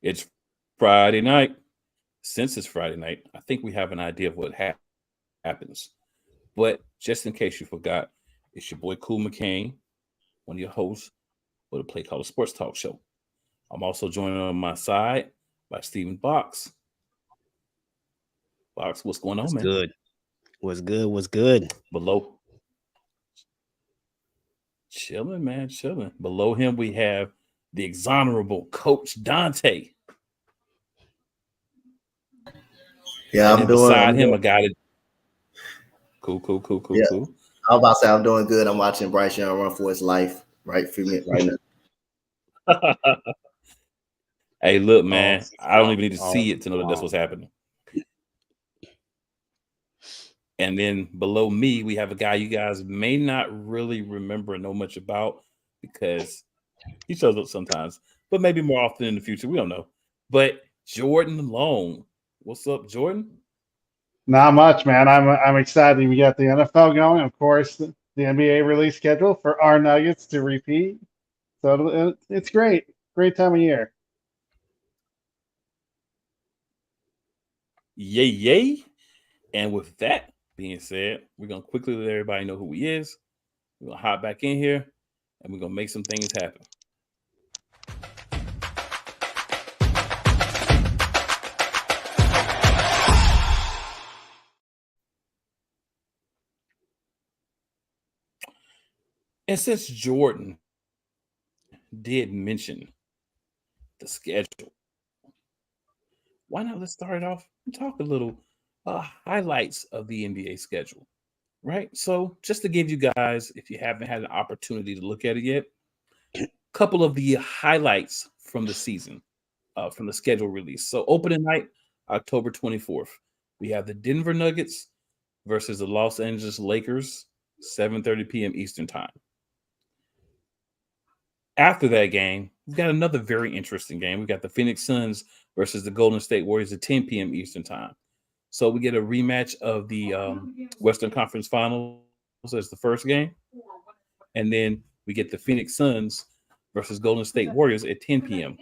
It's Friday night. Since it's Friday night, I think we have an idea of what happens. But just in case you forgot, it's your boy Cool McCain, one of your hosts for the PlayCallers Sports Talk show. I'm also joined on my side by Stephen Box. Box, what's going on, What's man? good? What's good? What's good? Below, chilling, man, chilling. Below him, we have the exonerable Coach Dante. Yeah, And I'm then doing. beside I'm him, doing. a guy that cool. Yeah, I'm about to say I'm doing good. I'm watching Bryce Young run for his life right now. Hey, look, Oh, man, I don't even need to oh, see it to know that that's oh. what's happening. And then below me, we have a guy you guys may not really remember or know much about because he shows up sometimes, but maybe more often in the future. We don't know. But Jordan Long, what's up, Jordan? Not much, man. I'm excited. We got the NFL going, of course, the NBA release schedule for our Nuggets to repeat. So it's great. Great time of year. Yay, yay. And with that being said, we're going to quickly let everybody know who he is. We're going to hop back in here and we're going to make some things happen. And since Jordan did mention the schedule, why not let's start it off and talk a little highlights of the NBA schedule, right? So just to give you guys, if you haven't had an opportunity to look at it yet, a couple of the highlights from the season, from the schedule release. So opening night, October 24th, we have the Denver Nuggets versus the Los Angeles Lakers, 7:30 p.m. Eastern time. After that game, we've got another very interesting game. We've got the Phoenix Suns versus the Golden State Warriors at 10 p.m. Eastern time. So we get a rematch of the Western Conference Finals as the first game. And then we get the Phoenix Suns versus Golden State Warriors at 10 p.m.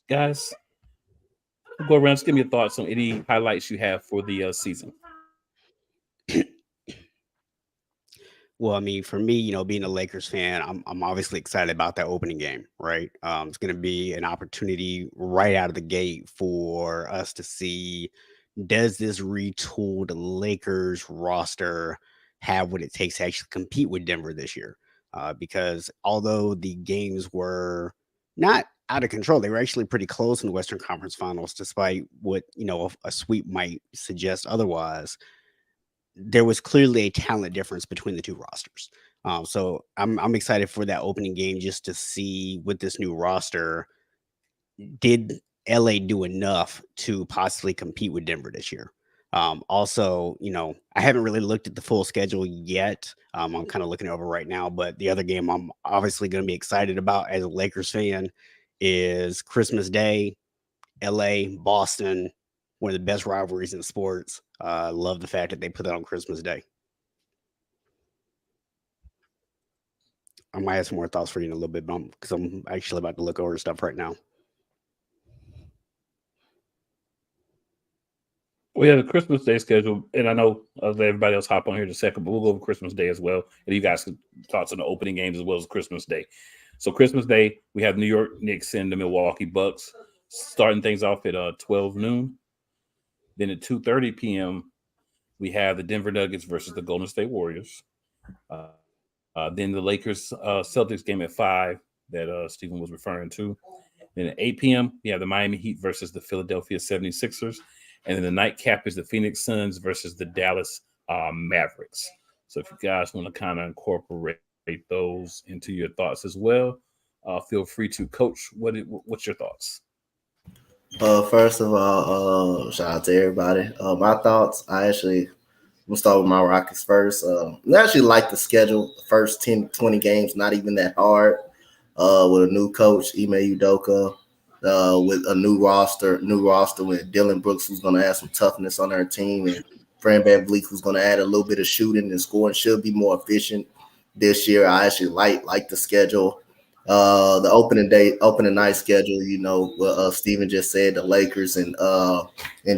Guys, go around. Just give me your thoughts on any highlights you have for the season. Well, I mean, for me, being a Lakers fan, I'm obviously excited about that opening game, right? It's going to be an opportunity right out of the gate for us to see, does this retooled Lakers roster have what it takes to actually compete with Denver this year? Because although the games were not out of control, they were actually pretty close in the Western Conference Finals, despite what a sweep might suggest otherwise. There was clearly a talent difference between the two rosters. So I'm excited for that opening game just to see with this new roster, did LA do enough to possibly compete with Denver this year? Also, I haven't really looked at the full schedule yet. I'm kind of looking it over right now, but the other game I'm obviously going to be excited about as a Lakers fan is Christmas Day, LA, Boston, one of the best rivalries in sports. Love the fact that they put that on Christmas Day. I might have some more thoughts for you in a little bit, because I'm actually about to look over stuff right now. We have the Christmas Day schedule, and I know I'll let everybody else hop on here in a second, but we'll go over Christmas Day as well. And you guys can thoughts on the opening games as well as Christmas Day. So Christmas Day, we have New York Knicks and the Milwaukee Bucks starting things off at 12 noon. Then at 2:30 p.m., we have the Denver Nuggets versus the Golden State Warriors. Then the Lakers Celtics game at 5 that Stephen was referring to. Then at 8 p.m., we have the Miami Heat versus the Philadelphia 76ers. And then the nightcap is the Phoenix Suns versus the Dallas Mavericks. So if you guys want to kind of incorporate those into your thoughts as well, feel free to. Coach, what's your thoughts? First of all, shout out to everybody. My thoughts. I'm gonna start with my Rockets first. I actually like the schedule. The first 10, 20 games, not even that hard. With a new coach, Ime Udoka, with a new roster with Dylan Brooks, who's gonna add some toughness on our team, and Fran VanVleet, who's gonna add a little bit of shooting and scoring, should be more efficient this year. I actually like the schedule. The opening night schedule, what Steven just said, the Lakers and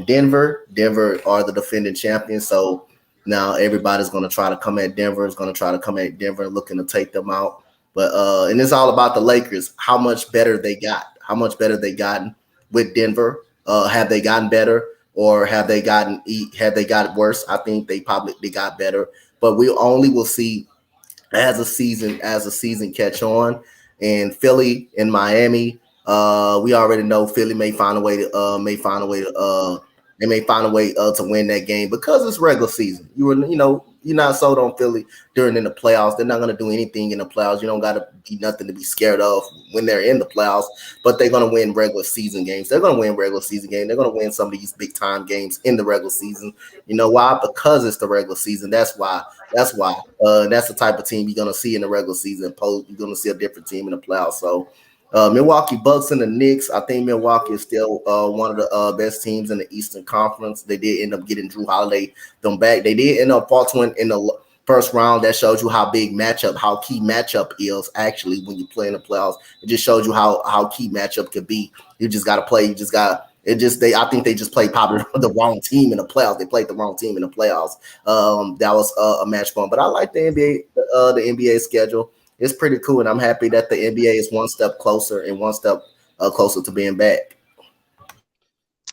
Denver. Denver are the defending champions, so now everybody's going to try to come at Denver. Is going to try to come at Denver, looking to take them out. But and it's all about the Lakers. How much better they got? How much better they gotten with Denver? Have they gotten better, or have they gotten worse? I think they got better, but we only will see as a season catch on. And Philly and Miami, we already know Philly may find a way to to win that game because it's regular season. You're not sold on Philly during in the playoffs. They're not going to do anything in the playoffs. You don't got to be nothing to be scared of when they're in the playoffs, but they're going to win regular season games. They're going to win regular season games. They're going to win some of these big time games in the regular season. You know why? Because it's the regular season. That's why. That's the type of team you're going to see in the regular season. You're going to see a different team in the playoffs. So Milwaukee Bucks and the Knicks, I think Milwaukee is still one of the best teams in the Eastern Conference. They did end up getting Drew Holiday them back. They did end up faltering in the first round. That shows you how key matchup is actually when you play in the playoffs. It just shows you how key matchup could be. You just got to play. I think they just played probably the wrong team in the playoffs. They played the wrong team in the playoffs. That was a match fun. But I like the NBA schedule. It's pretty cool, and I'm happy that the NBA is one step closer and one step closer to being back.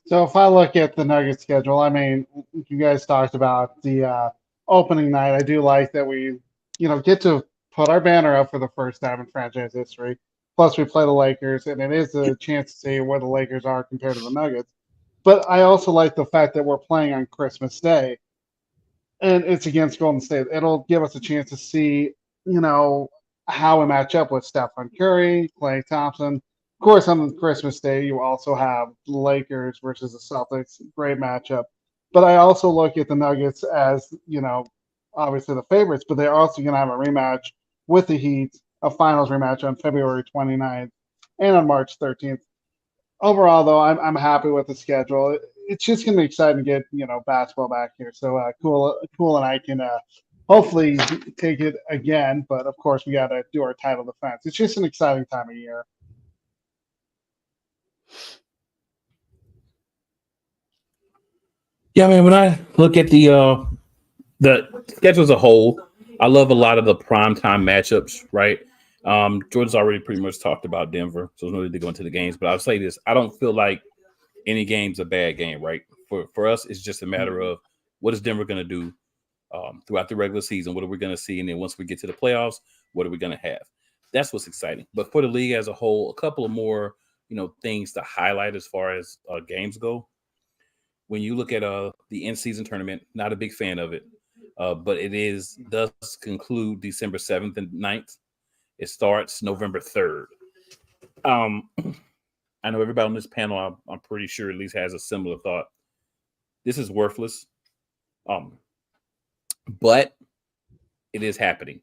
So if I look at the Nuggets schedule, I mean, you guys talked about the opening night. I do like that we, get to put our banner up for the first time in franchise history. Plus, we play the Lakers, and it is a chance to see where the Lakers are compared to the Nuggets. But I also like the fact that we're playing on Christmas Day, and it's against Golden State. It'll give us a chance to see, how we match up with Stephen Curry, Klay Thompson. Of course, on Christmas Day, you also have the Lakers versus the Celtics. Great matchup. But I also look at the Nuggets as, obviously the favorites, but they're also going to have a rematch with the Heat, a finals rematch on February 29th and on March 13th. Overall, though, I'm happy with the schedule. It's just going to be exciting to get, basketball back here. So cool, and I can hopefully take it again. But, of course, we got to do our title defense. It's just an exciting time of year. Yeah, man, when I look at the schedule as a whole, I love a lot of the primetime matchups, right? Jordan's already pretty much talked about Denver, so there's no need to go into the games. But I'll say this. I don't feel like any game's a bad game, right? For us, it's just a matter of what is Denver going to do throughout the regular season? What are we going to see? And then once we get to the playoffs, what are we going to have? That's what's exciting. But for the league as a whole, a couple of more, things to highlight as far as games go. When you look at the in-season tournament, not a big fan of it, but it does conclude December 7th and 9th. It starts November 3rd. I know everybody on this panel, I'm pretty sure at least has a similar thought. This is worthless, but it is happening.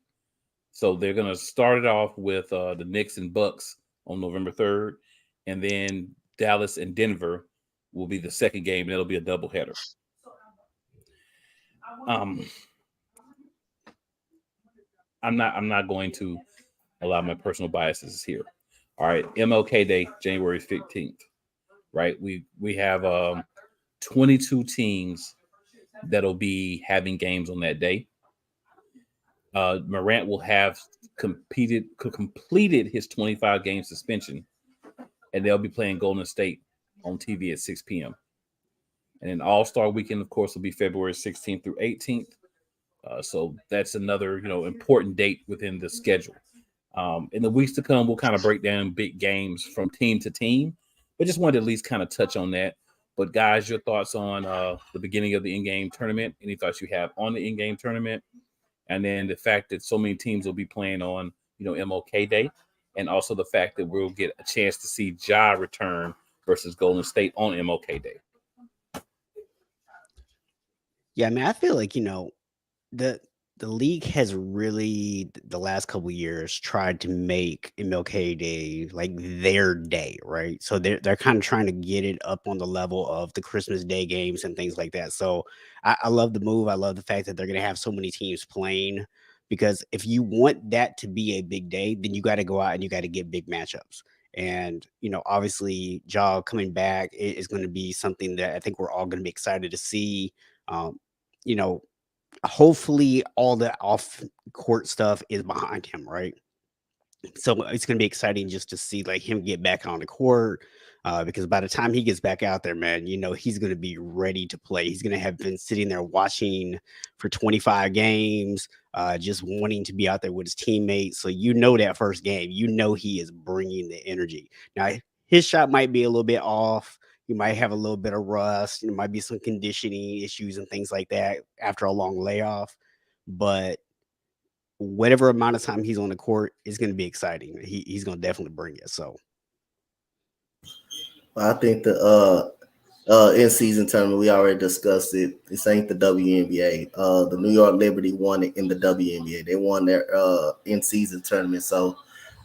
So they're going to start it off with the Knicks and Bucks on November 3rd, and then Dallas and Denver will be the second game. That'll be a doubleheader. I'm not going to allow my personal biases here. All right, MLK Day, January 15th. Right, we have 22 teams that'll be having games on that day. Morant will have completed his 25-game suspension, and they'll be playing Golden State on TV at 6 p.m. And then All-Star Weekend, of course, will be February 16th through 18th. So that's another, important date within the schedule. In the weeks to come, we'll kind of break down big games from team to team, but just wanted to at least kind of touch on that. But guys, your thoughts on the beginning of the in-game tournament? Any thoughts you have on the in-game tournament? And then the fact that so many teams will be playing on, MLK Day, and also the fact that we'll get a chance to see Ja return versus Golden State on MLK Day. Yeah, I mean, I feel like, the league has really, the last couple of years, tried to make MLK Day like their day, right? So they're kind of trying to get it up on the level of the Christmas Day games and things like that. So I love the move. I love the fact that they're going to have so many teams playing because if you want that to be a big day, then you got to go out and you got to get big matchups. And, obviously, Ja coming back is going to be something that I think we're all going to be excited to see. Um, you know, Hopefully all the off court stuff is behind him, right? So it's going to be exciting just to see like him get back on the court, because by the time he gets back out there, man, he's going to be ready to play. He's going to have been sitting there watching for 25 games, just wanting to be out there with his teammates. So that first game, he is bringing the energy. Now his shot might be a little bit off. You might have a little bit of rust. There might be some conditioning issues and things like that after a long layoff, but whatever amount of time he's on the court is going to be exciting. He's going to definitely bring it. So I think the in-season tournament, we already discussed it. This ain't the WNBA. The New York Liberty won it in the WNBA. They won their in-season tournament. So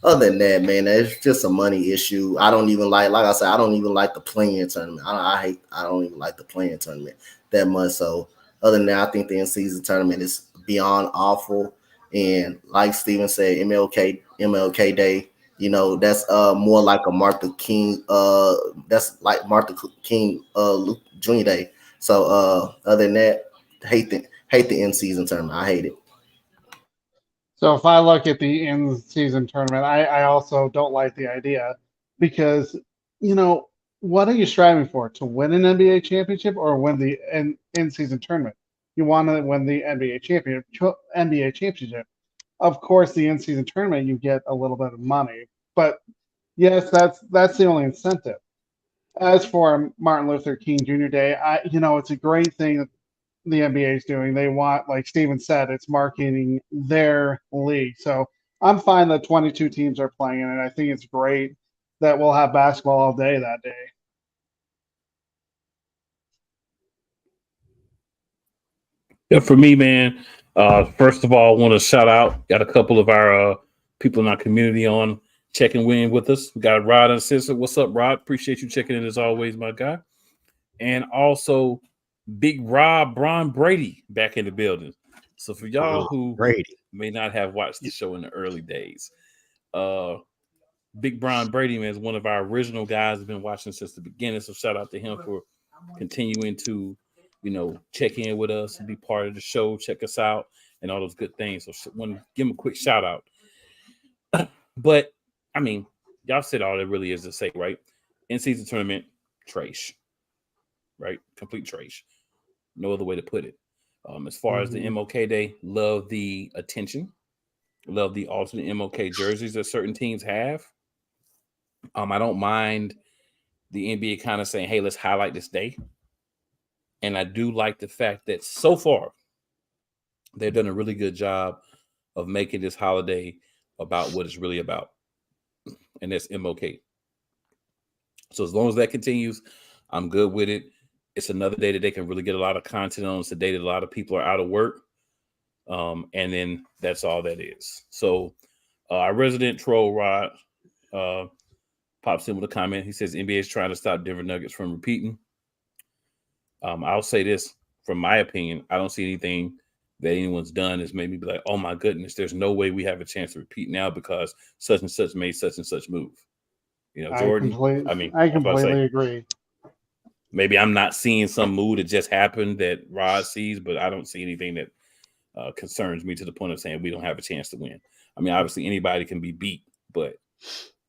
other than that, man, it's just a money issue. I don't even like I said, I don't even like the playing tournament. I don't even like the playing tournament that much. So other than that, I think the in-season tournament is beyond awful. And like Steven said, MLK Day, that's more like a Martin King, that's like Martin King Jr. Day. So other than that, hate the in-season tournament. I hate it. So if I look at the in-season tournament, I also don't like the idea because, what are you striving for? To win an NBA championship or win the in-season tournament? You want to win the NBA championship. Of course, the in-season tournament, you get a little bit of money. But yes, that's the only incentive. As for Martin Luther King Jr. Day, it's a great thing that the NBA is doing. They want, like Steven said, it's marketing their league. So I'm fine that 22 teams are playing in it. I think it's great that we'll have basketball all day that day. Yeah, for me, man, first of all, I want to shout out, got a couple of our people in our community on checking in with us. We got Rod and Sister. What's up, Rod? Appreciate you checking in as always, my guy. And also Big Rob Bron Brady back in the building. So for y'all who may not have watched the show in the early days, Big Bron Brady, man, is one of our original guys. Has been watching since the beginning. So shout out to him for continuing to, check in with us and be part of the show, check us out, and all those good things. So want to give him a quick shout out. But I mean, y'all said all there really is to say, right? In-season tournament, trash. Right? Complete trash. No other way to put it. As far as the MLK Day, love the attention. Love the alternate MLK jerseys that certain teams have. I don't mind the NBA kind of saying, hey, let's highlight this day. And I do like the fact that so far, they've done a really good job of making this holiday about what it's really about. And that's MLK. So as long as that continues, I'm good with it. It's another day that they can really get a lot of content on. It's a day that a lot of people are out of work. And then that's all that is. So our resident troll, Rod, pops in with a comment. He says NBA is trying to stop Denver Nuggets from repeating. I'll say this, from my opinion, I don't see anything that anyone's done has made me be like, oh my goodness, there's no way we have a chance to repeat now because such and such made such and such move. Jordan. I completely agree. Maybe I'm not seeing some move that just happened that Rod sees, but I don't see anything that concerns me to the point of saying we don't have a chance to win. I mean, obviously anybody can be beat, but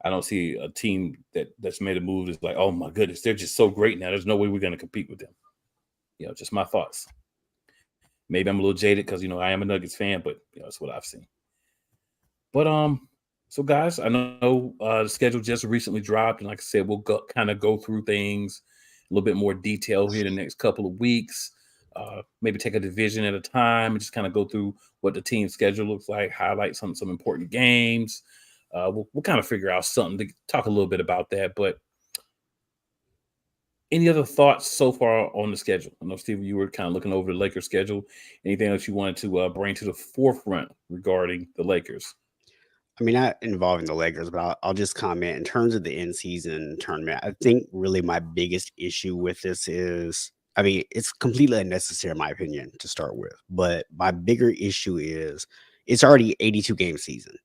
I don't see a team that's made a move that's like, oh my goodness, they're just so great now. There's no way we're going to compete with them. Just my thoughts. Maybe I'm a little jaded because, I am a Nuggets fan, but that's what I've seen. But so guys, I know the schedule just recently dropped, and like I said, we'll kind of go through things a little bit more detail here in the next couple of weeks. Maybe take a division at a time and just kind of go through what the team schedule looks like, highlight some important games. We'll kind of figure out something to talk a little bit about that. But any other thoughts so far on the schedule? I know, Steve, you were kind of looking over the Lakers schedule. Anything else you wanted to bring to the forefront regarding the Lakers? I mean, not involving the Lakers, but I'll just comment in terms of the in-season tournament. I think really my biggest issue with this is, I mean, it's completely unnecessary in my opinion to start with. But my bigger issue is it's already 82 game season.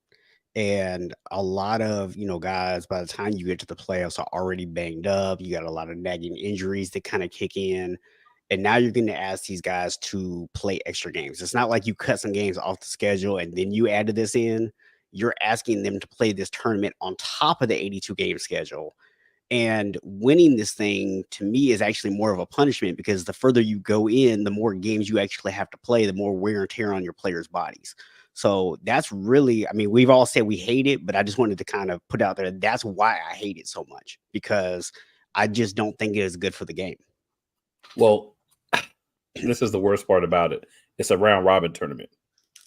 And a lot of, guys, by the time you get to the playoffs, are already banged up. You got a lot of nagging injuries that kind of kick in. And now you're going to ask these guys to play extra games. It's not like you cut some games off the schedule and then you added this in. You're asking them to play this tournament on top of the 82 game schedule. And winning this thing, to me, is actually more of a punishment, because the further you go in, the more games you actually have to play, the more wear and tear on your players' bodies. So that's really, we've all said we hate it, but I just wanted to kind of put out there, that's why I hate it so much, because I just don't think it is good for the game. Well, this is the worst part about it. It's a round robin tournament.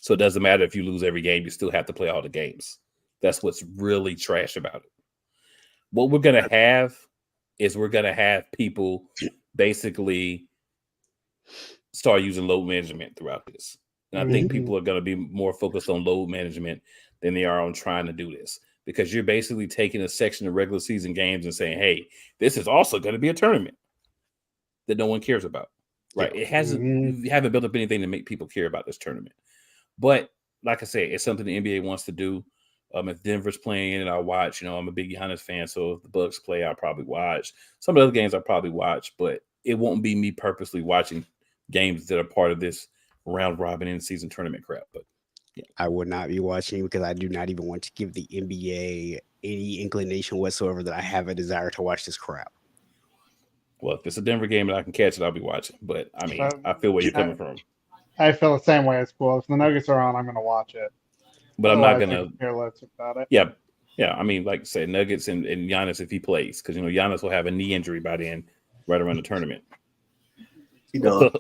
So it doesn't matter if you lose every game, you still have to play all the games. That's what's really trash about it. What we're going to have is we're going to have people basically start using load management throughout this. And I think people are going to be more focused on load management than they are on trying to do this, because you're basically taking a section of regular season games and saying, hey, this is also going to be a tournament that no one cares about. Right. It hasn't, you haven't built up anything to make people care about this tournament. But like I said, it's something the NBA wants to do. If Denver's playing in it, I'll watch. I'm a big Giannis fan, so if the Bucks play, I'll probably watch. Some of the other games I'll probably watch, but it won't be me purposely watching games that are part of this round robin in season tournament crap. But yeah, I would not be watching, because I do not even want to give the NBA any inclination whatsoever that I have a desire to watch this crap. Well, if it's a Denver game and I can catch it, I'll be watching. But I feel where you're coming from. I feel the same way as Pool. If the Nuggets are on, I'm going to watch it. But I'm not going to care less about it. Yeah. Like I said, Nuggets and Giannis if he plays, because Giannis will have a knee injury by then, right around the tournament,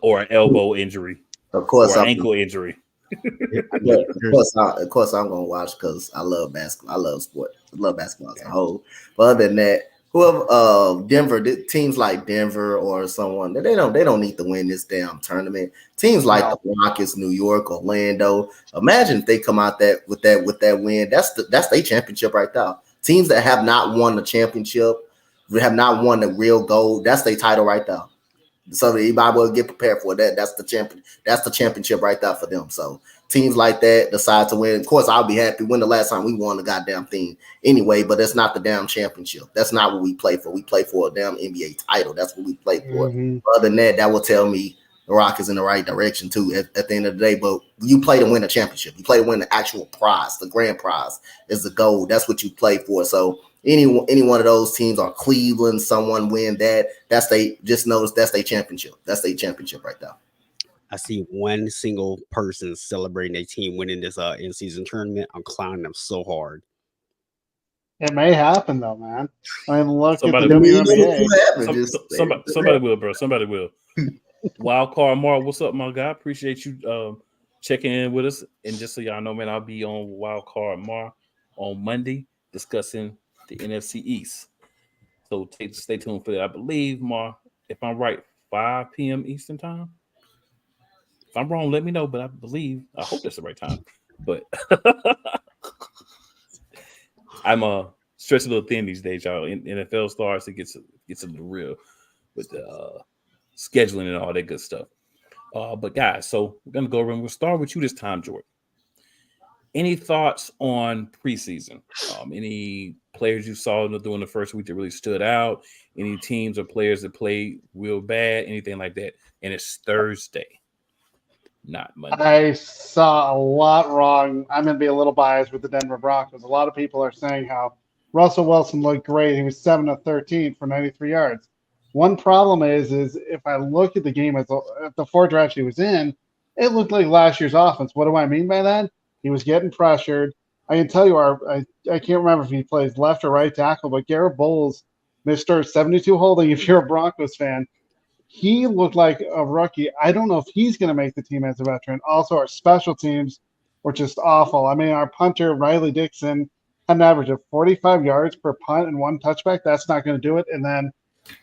or an elbow injury, of course, or an ankle injury. Of course, I'm going to watch, because I love basketball. I love sport. I love basketball as a whole. But other than that, whoever Denver, teams like Denver or someone, they don't need to win this damn tournament. Teams like the Rockets, New York, Orlando. Imagine if they come out with that win. That's their championship right there. Teams that have not won the championship, have not won the real gold, that's their title right there. So everybody will get prepared for that. That's the champion. That's the championship right there for them. So teams like that decide to win. Of course, I'll be happy. When the last time we won the goddamn thing anyway, but that's not the damn championship. That's not what we play for. We play for a damn NBA title. That's what we play for. Other than that will tell me the Rock is in the right direction too at the end of the day. But you play to win a championship. You play to win the actual prize. The grand prize is the goal. That's what you play for. So any one of those teams, or Cleveland, someone win that, just notice that's their championship. That's their championship right there. I see one single person celebrating their team winning this in-season tournament. I'm clowning them so hard. It may happen though, man. Look somebody, at the WNBA. Somebody will, bro. Somebody will. Wild Card Mar, what's up, my guy? Appreciate you checking in with us. And just so y'all know, man, I'll be on Wild Card Mar on Monday discussing the NFC East. So stay tuned for that. I believe, Mar, if I'm right, 5 p.m. Eastern time. If I'm wrong, let me know. But I hope that's the right time. But I'm stretched a little thin these days, y'all. NFL starts, it gets a little real with the scheduling and all that good stuff. But guys, so we're gonna go around. We'll start with you this time, Jordan. Any thoughts on preseason? Any players you saw during the first week that really stood out? Any teams or players that played real bad? Anything like that? And it's Thursday, not Monday. I saw a lot wrong. I'm going to be a little biased with the Denver Broncos. A lot of people are saying how Russell Wilson looked great. He was 7 of 13 for 93 yards. One problem is if I look at the game at the 4 drives he was in, it looked like last year's offense. What do I mean by that? He was getting pressured. I can tell you, I can't remember if he plays left or right tackle, but Garrett Bowles, Mr. 72 holding, if you're a Broncos fan, he looked like a rookie. I don't know if he's going to make the team as a veteran. Also, our special teams were just awful. Our punter, Riley Dixon, had an average of 45 yards per punt and 1 touchback. That's not going to do it. And then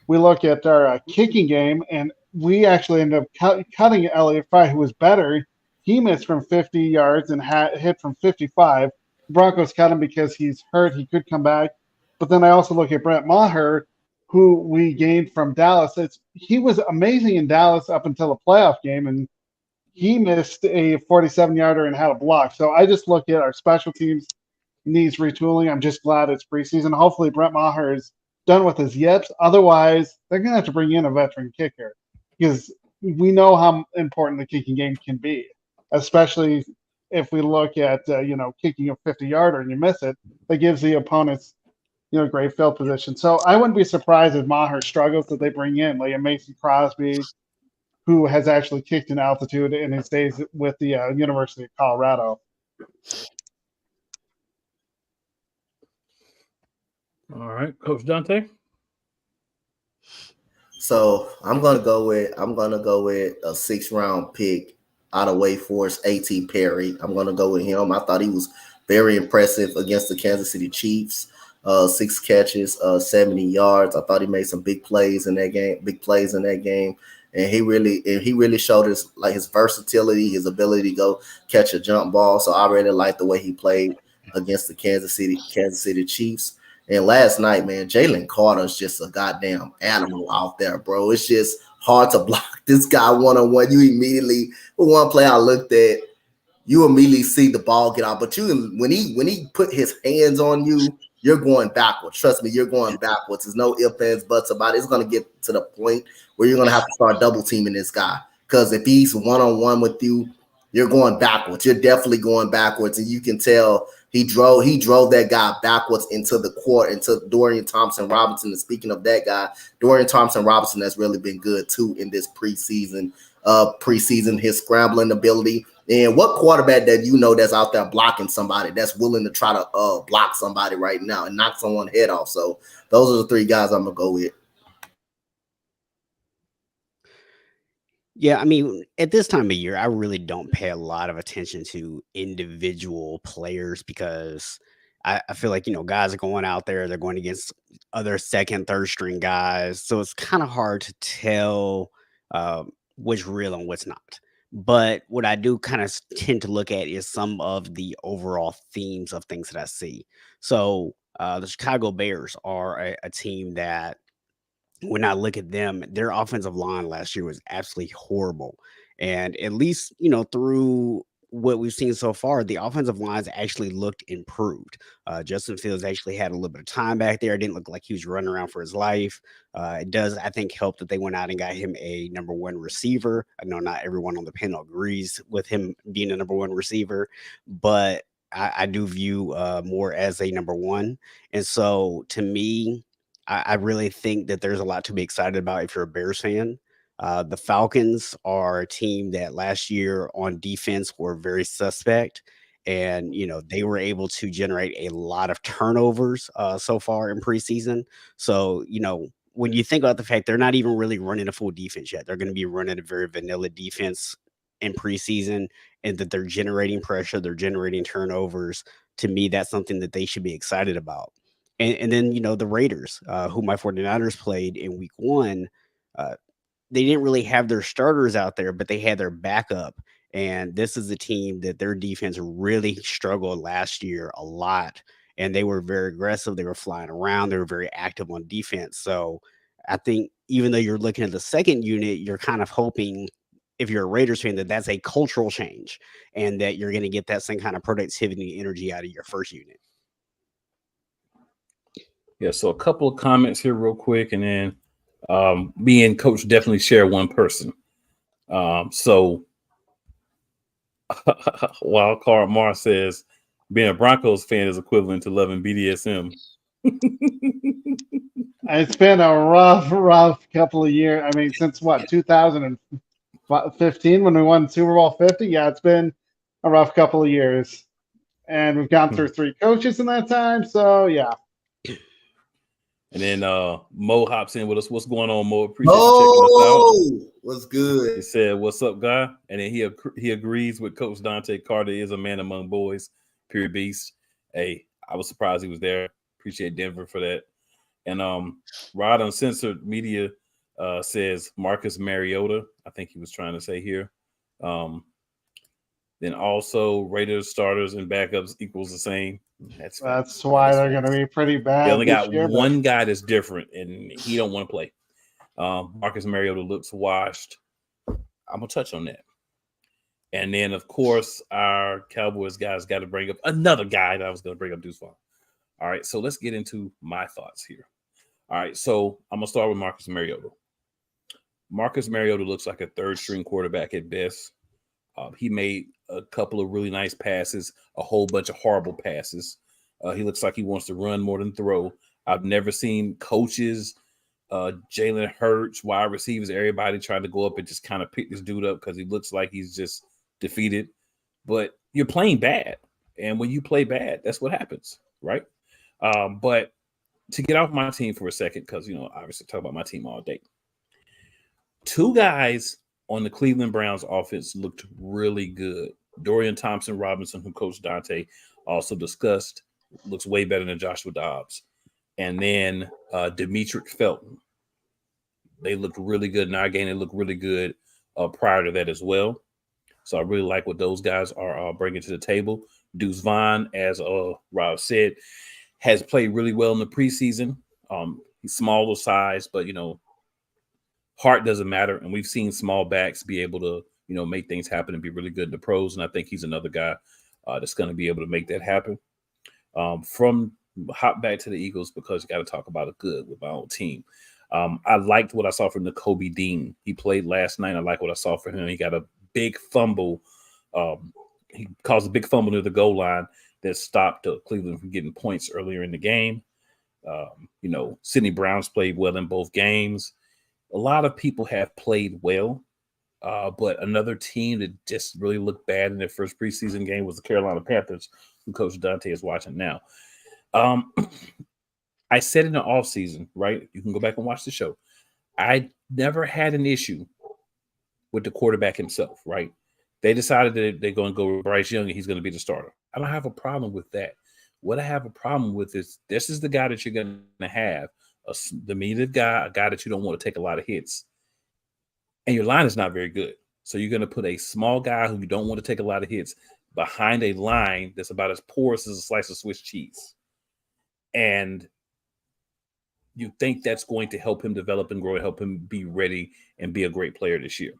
we look at our kicking game, and we actually ended up cutting Elliott Fry, who was better. He missed from 50 yards and hit from 55. The Broncos cut him because he's hurt. He could come back. But then I also look at Brett Maher, who we gained from Dallas. He was amazing in Dallas up until the playoff game, and he missed a 47-yarder and had a block. So I just look at our special teams needs retooling. I'm just glad it's preseason. Hopefully Brett Maher is done with his yips. Otherwise, they're going to have to bring in a veteran kicker because we know how important the kicking game can be, especially if we look at, kicking a 50-yarder and you miss it, that gives the opponents, great field position. So I wouldn't be surprised if Maher struggles that they bring in like a Mason Crosby, who has actually kicked in altitude in his days with the University of Colorado. All right, Coach Dante. So I'm gonna go with a 6th-round pick out of Wake Forest, A.T. Perry. I'm gonna go with him. I thought he was very impressive against the Kansas City Chiefs. 6 catches, 70 yards. I thought he made some big plays in that game. And he really showed his versatility, his ability to go catch a jump ball. So I really like the way he played against the Kansas City Chiefs. And last night, man, Jalen Carter's just a goddamn animal out there, bro. It's just hard to block this guy one-on-one. You immediately, one play I looked at, you immediately see the ball get out. But when he put his hands on you, you're going backwards. Trust me, you're going backwards. There's no ifs, ands, buts about it. It's going to get to the point where you're going to have to start double teaming this guy. Because if he's one-on-one with you, you're going backwards. You're definitely going backwards. And you can tell he drove that guy backwards into the court, into Dorian Thompson-Robinson. And speaking of that guy, Dorian Thompson-Robinson has really been good too in this preseason, his scrambling ability. And what quarterback that that's out there blocking somebody, that's willing to try to block somebody right now and knock someone's head off? So those are the 3 guys I'm going to go with. Yeah, I mean, at this time of year, I really don't pay a lot of attention to individual players because I feel like, guys are going out there, they're going against other 2nd, 3rd string guys. So it's kind of hard to tell what's real and what's not. But what I do kind of tend to look at is some of the overall themes of things that I see. So the Chicago Bears are a team that, when I look at them, their offensive line last year was absolutely horrible. And at least, through what we've seen so far, the offensive lines actually looked improved. Justin Fields actually had a little bit of time back there. It didn't look like he was running around for his life. It does, I think, help that they went out and got him a number 1 receiver. I know not everyone on the panel agrees with him being a number 1 receiver, but I do view more as a number 1. And so to me, I really think that there's a lot to be excited about if you're a Bears fan. The Falcons are a team that last year on defense were very suspect. And, they were able to generate a lot of turnovers so far in preseason. So, when you think about the fact they're not even really running a full defense yet, they're going to be running a very vanilla defense in preseason, and that they're generating pressure, they're generating turnovers. To me, that's something that they should be excited about. And then, the Raiders, who my 49ers played in week 1, they didn't really have their starters out there, but they had their backup. And this is a team that their defense really struggled last year a lot. And they were very aggressive. They were flying around. They were very active on defense. So I think even though you're looking at the second unit, you're kind of hoping, if you're a Raiders fan, that that's a cultural change and that you're going to get that same kind of productivity and energy out of your first unit. Yeah, so a couple of comments here real quick, and then me and Coach definitely share one person. So Wildcard Mar says, being a Broncos fan is equivalent to loving BDSM. It's been a rough couple of years. I mean, since 2015 when we won Super Bowl 50? Yeah, it's been a rough couple of years. And we've gone through 3 coaches in that time. So, yeah. And then Mo hops in with us. What's going on, Mo? Appreciate you checking us out. What's good? He said, "What's up, guy?" And then he agrees with Coach Dante. Carter is a man among boys, pure beast. Hey, I was surprised he was there. Appreciate Denver for that. And Rod Uncensored Media says Marcus Mariota. I think he was trying to say here. Then also Raiders starters and backups equals the same. That's why they're going to be pretty bad. They only got one guy that's different, and he don't want to play. Marcus Mariota looks washed. I'm gonna touch on that. And then, of course, our Cowboys guys got to bring up another guy that I was going to bring up, Deuce Vaughn. All right, so let's get into my thoughts here. All right, so I'm going to start with Marcus Mariota. Marcus Mariota looks like a third-string quarterback at best. He made a couple of really nice passes, a whole bunch of horrible passes. He looks like he wants to run more than throw. I've never seen coaches, Jalen Hurts, wide receivers, everybody trying to go up and just kind of pick this dude up because he looks like he's just defeated. But you're playing bad. And when you play bad, that's what happens, right? But to get off my team for a second, because, obviously talk about my team all day. Two guys on the Cleveland Browns offense looked really good. Dorian Thompson-Robinson, who Coach Dante also discussed, looks way better than Joshua Dobbs. And then Demetric Felton. They looked really good in our game. They looked really good prior to that as well. So I really like what those guys are bringing to the table. Deuce Vaughn, as Rob said, has played really well in the preseason. He's smaller size, but, heart doesn't matter. And we've seen small backs be able to, make things happen and be really good in the pros. And I think he's another guy that's going to be able to make that happen. From hop back to the Eagles, because you got to talk about it good with my own team. I liked what I saw from Nakobe Dean. He played last night. I like what I saw from him. He got a big fumble. He caused a big fumble near the goal line that stopped Cleveland from getting points earlier in the game. Sidney Brown's played well in both games. A lot of people have played well, but another team that just really looked bad in their first preseason game was the Carolina Panthers, who Coach Dante is watching now. I said in the offseason, right? You can go back and watch the show. I never had an issue with the quarterback himself, right? They decided that they're going to go with Bryce Young and he's going to be the starter. I don't have a problem with that. What I have a problem with is this is the guy that you're going to have, the diminutive guy, a guy that you don't want to take a lot of hits. And your line is not very good. So you're going to put a small guy who you don't want to take a lot of hits behind a line that's about as porous as a slice of Swiss cheese. And you think that's going to help him develop and grow and help him be ready and be a great player this year.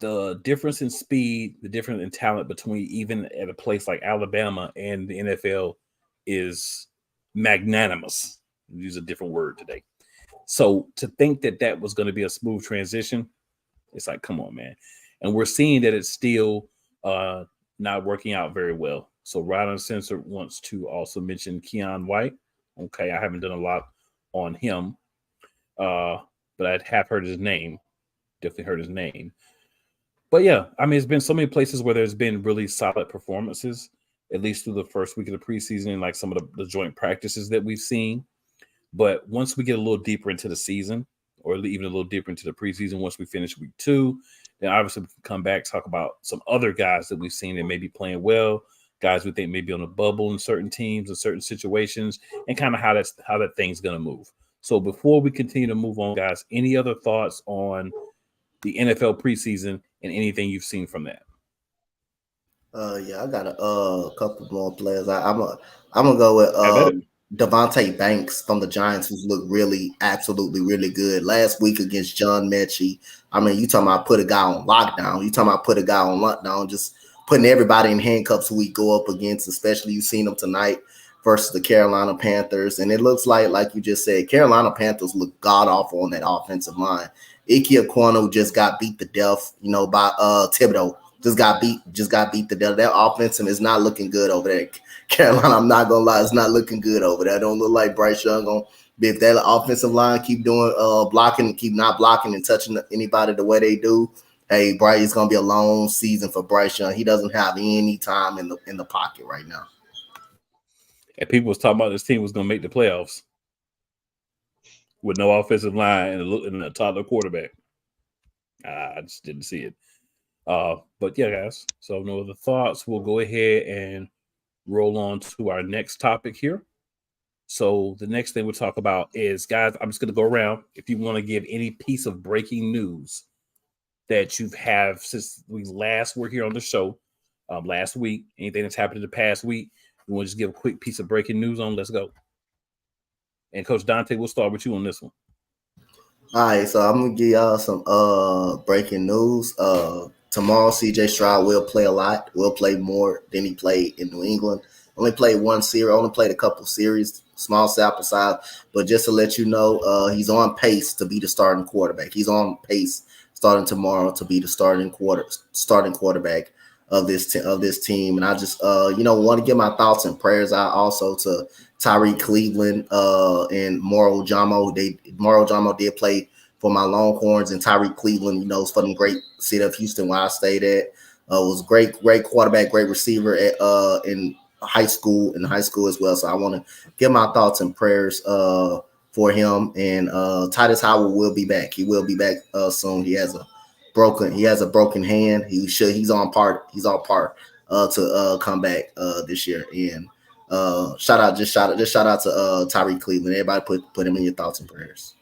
The difference in speed, the difference in talent between even at a place like Alabama and the NFL is magnanimous. Use a different word today. So to think that that was going to be a smooth transition, it's like, come on, man. And we're seeing that it's still not working out very well. So Rod Uncensored wants to also mention Keon White. Okay, I haven't done a lot on him, but I have heard his name. Definitely heard his name. But yeah, I mean, it's been so many places where there's been really solid performances, at least through the first week of the preseason, and like some of the joint practices that we've seen. But once we get a little deeper into the season, or even a little deeper into the preseason, once we finish week 2, then obviously we can come back, talk about some other guys that we've seen that may be playing well, guys we think may be on a bubble in certain teams, in certain situations, and kind of how that thing's going to move. So before we continue to move on, guys, any other thoughts on the NFL preseason and anything you've seen from that? Yeah, I got a couple more players. I'm gonna go with Devontae Banks from the Giants, who's looked absolutely really good last week against John Mechie. I mean, you talking about put a guy on lockdown. You talking about put a guy on lockdown, just putting everybody in handcuffs who we go up against, especially you've seen them tonight versus the Carolina Panthers. And it looks like you just said, Carolina Panthers look god-awful on that offensive line. Ike Ekwonu just got beat to death, by Thibodeau. Just got beat to death. That offensive is not looking good over there. Carolina, I'm not gonna lie, it's not looking good over there. Don't look like Bryce Young gonna be, if that offensive line keep doing blocking, keep not blocking and touching anybody the way they do. Hey, Bryce, it's gonna be a long season for Bryce Young. He doesn't have any time in the pocket right now. And people was talking about this team was gonna make the playoffs with no offensive line and a toddler quarterback. I just didn't see it. But yeah, guys. So no other thoughts. We'll go ahead and roll on to our next topic here. So the next thing we'll talk about is, guys, I'm just going to go around. If you want to give any piece of breaking news that you have since we last were here on the show last week, anything that's happened in the past week, you want to just give a quick piece of breaking news on, let's go. And Coach Dante, we'll start with you on this one. All right, so I'm gonna give y'all some breaking news. tomorrow CJ Stroud will play a lot, will play more than he played in New England. Only played one series, only played a couple series, small sample size. But just to let you know, he's on pace to be the starting quarterback. He's on pace starting tomorrow to be the starting quarterback of this team. And I just want to give my thoughts and prayers out also to Tyreek Cleveland and Moro Jamo. Moro Jamo did play for my Longhorns, and Tyreek Cleveland, is from the great city of Houston where I stayed at. Was great quarterback, great receiver in high school as well. So I want to give my thoughts and prayers for him. And Titus Howard will be back. He will be back soon. He has a broken hand. He's on par to come back this year. And shout out to Tyreek Cleveland. Everybody put him in your thoughts and prayers.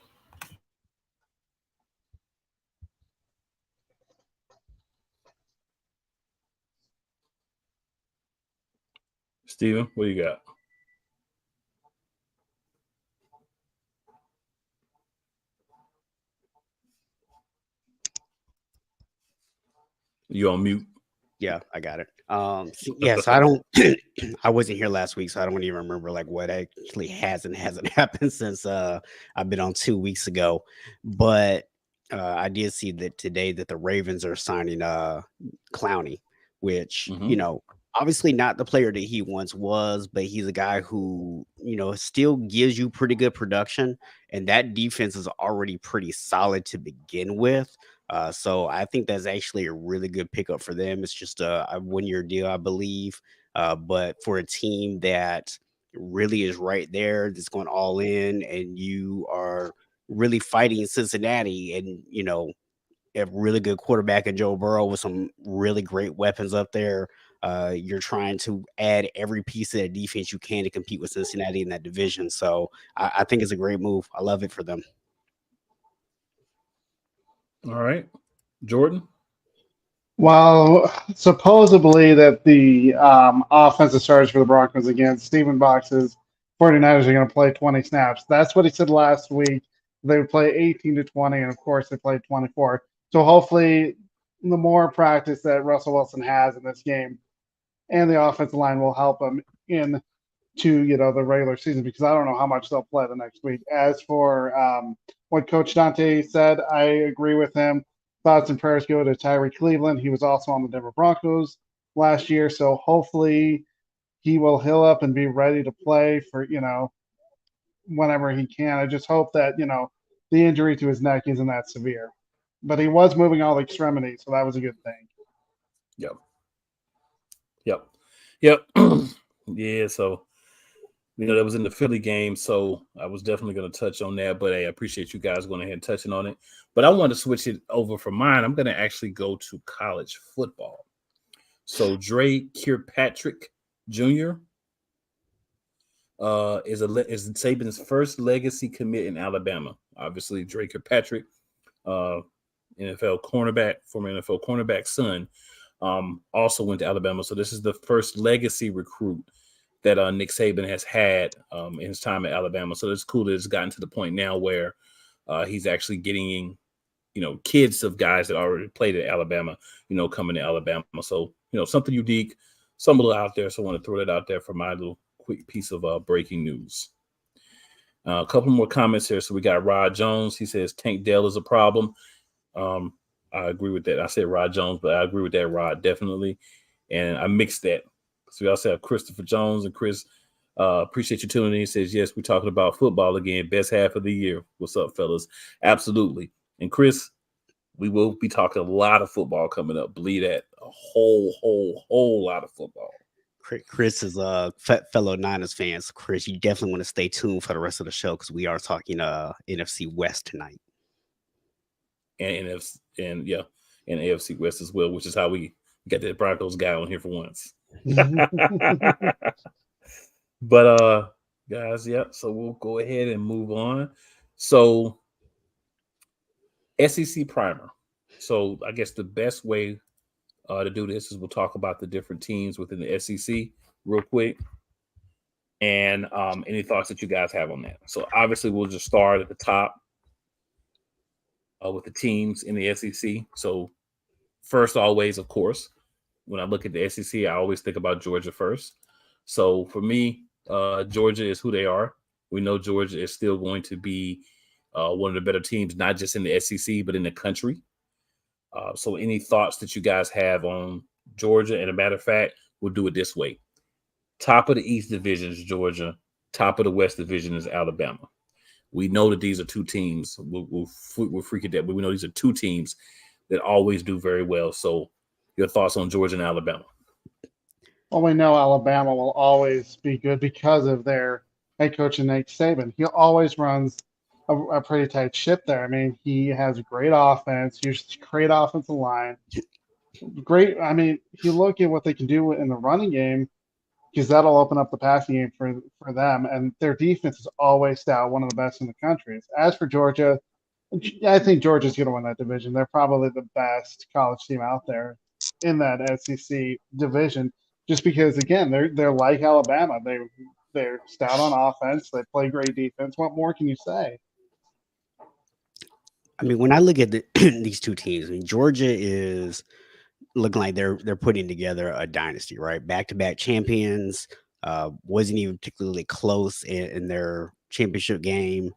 Steven, what you got? You on mute? Yeah, I got it. So I don't I wasn't here last week, so I don't even remember like what actually hasn't happened since I've been on 2 weeks ago. But I did see that today that the Ravens are signing Clowney, which obviously not the player that he once was, but he's a guy who, still gives you pretty good production. And that defense is already pretty solid to begin with. So I think that's actually a really good pickup for them. It's just a 1-year deal, I believe. But for a team that really is right there, that's going all in, and you are really fighting Cincinnati, and, a really good quarterback in Joe Burrow with some really great weapons up there. You're trying to add every piece of that defense you can to compete with Cincinnati in that division. So I think it's a great move. I love it for them. All right. Jordan? Well, supposedly that the offensive starters for the Broncos against Stephen Box's 49ers are going to play 20 snaps. That's what he said last week. They would play 18 to 20, and of course they played 24. So hopefully the more practice that Russell Wilson has in this game and the offensive line will help him into the regular season, because I don't know how much they'll play the next week. As for what Coach Dante said, I agree with him. Thoughts and prayers go to Tyree Cleveland. He was also on the Denver Broncos last year, so hopefully he will heal up and be ready to play for, whenever he can. I just hope that, the injury to his neck isn't that severe. But he was moving all the extremities, so that was a good thing. Yep. Yeah, so that was in the Philly game, so I was definitely going to touch on that, but hey, I appreciate you guys going ahead and touching on it. But I want to switch it over from mine. I'm going to actually go to college football. So Dre Kirkpatrick Jr. is Saban's first legacy commit in Alabama. Obviously, Dre Kirkpatrick, former NFL cornerback son, also went to Alabama. So this is the first legacy recruit that Nick Saban has had in his time at Alabama. So it's cool that it's gotten to the point now where he's actually getting, kids of guys that already played at Alabama, coming to Alabama. So, something unique, something a little out there. So I want to throw that out there for my little quick piece of breaking news. A couple more comments here. So we got Rod Jones. He says Tank Dell is a problem. I agree with that. I said Rod Jones, but I agree with that, Rod, definitely. And I mixed that. So we also have Christopher Jones, and Chris, appreciate you tuning in. He says, yes, we're talking about football again. Best half of the year. What's up, fellas? Absolutely. And Chris, we will be talking a lot of football coming up. Believe that. A whole lot of football. Chris is a fellow Niners fan. So Chris, you definitely want to stay tuned for the rest of the show, because we are talking NFC West tonight. And AFC West as well, which is how we got the Broncos guy on here for once. But guys, so we'll go ahead and move on. So SEC primer. So I guess the best way to do this is we'll talk about the different teams within the SEC real quick, and any thoughts that you guys have on that. So obviously we'll just start at the top with the teams in the SEC. So first always, of course. When I look at the SEC, I always think about Georgia first. So for me, Georgia is who they are. We know Georgia is still going to be one of the better teams, not just in the SEC, but in the country. So any thoughts that you guys have on Georgia? And a matter of fact, we'll do it this way. Top of the East Division is Georgia. Top of the West Division is Alabama. We know that these are two teams. We'll freak at that, but we know these are two teams that always do very well. So your thoughts on Georgia and Alabama? Well, we know Alabama will always be good because of their head coach, Nick Saban. He always runs a pretty tight ship there. I mean, he has great offense, uses great offensive line. Great. I mean, if you look at what they can do in the running game, because that'll open up the passing game for them. And their defense is always stout, one of the best in the country. As for Georgia, I think Georgia's going to win that division. They're probably the best college team out there in that SEC division, just because, again, they're like Alabama. They're stout on offense. They play great defense. What more can you say? I mean, when I look at these two teams, I mean, Georgia is looking like they're putting together a dynasty, right? Back-to-back champions, wasn't even particularly close in their championship game.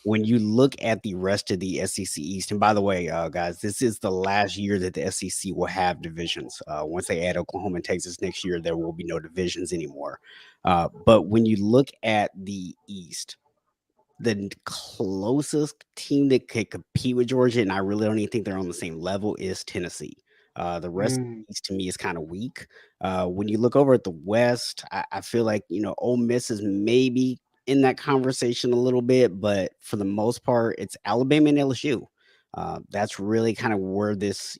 When you look at the rest of the SEC East, and by the way, guys, this is the last year that the SEC will have divisions. Once they add Oklahoma and Texas next year, there will be no divisions anymore. But when you look at the East, the closest team that could compete with Georgia, and I really don't even think they're on the same level, is Tennessee. The rest of the East to me is kind of weak. When you look over at the West, I feel like, Ole Miss is maybe in that conversation a little bit, but for the most part, it's Alabama and LSU. That's really kind of where this,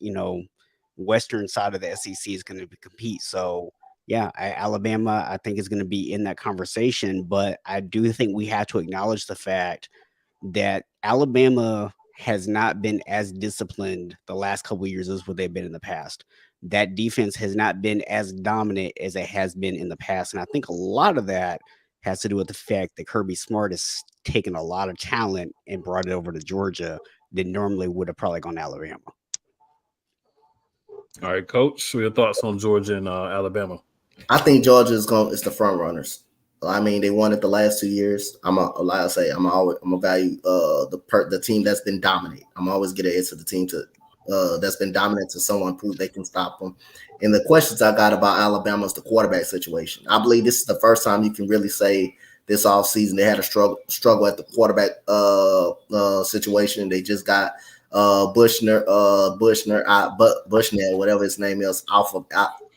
Western side of the SEC is going to compete. So yeah, Alabama, I think, is going to be in that conversation, but I do think we have to acknowledge the fact that Alabama has not been as disciplined the last couple of years as what they've been in the past. That defense has not been as dominant as it has been in the past. And I think a lot of that has to do with the fact that Kirby Smart has taken a lot of talent and brought it over to Georgia that normally would have probably gone to Alabama. All right, Coach, your thoughts on Georgia and Alabama? I think Georgia is the front runners. I mean, they won it the last 2 years. I'm gonna value the team that's been dominant. I'm always get an edge to the team that's been dominant to someone prove they can stop them. And the questions I got about Alabama is the quarterback situation. I believe this is the first time you can really say this offseason they had a struggle at the quarterback situation. They just got Bushnell, whatever his name is, off of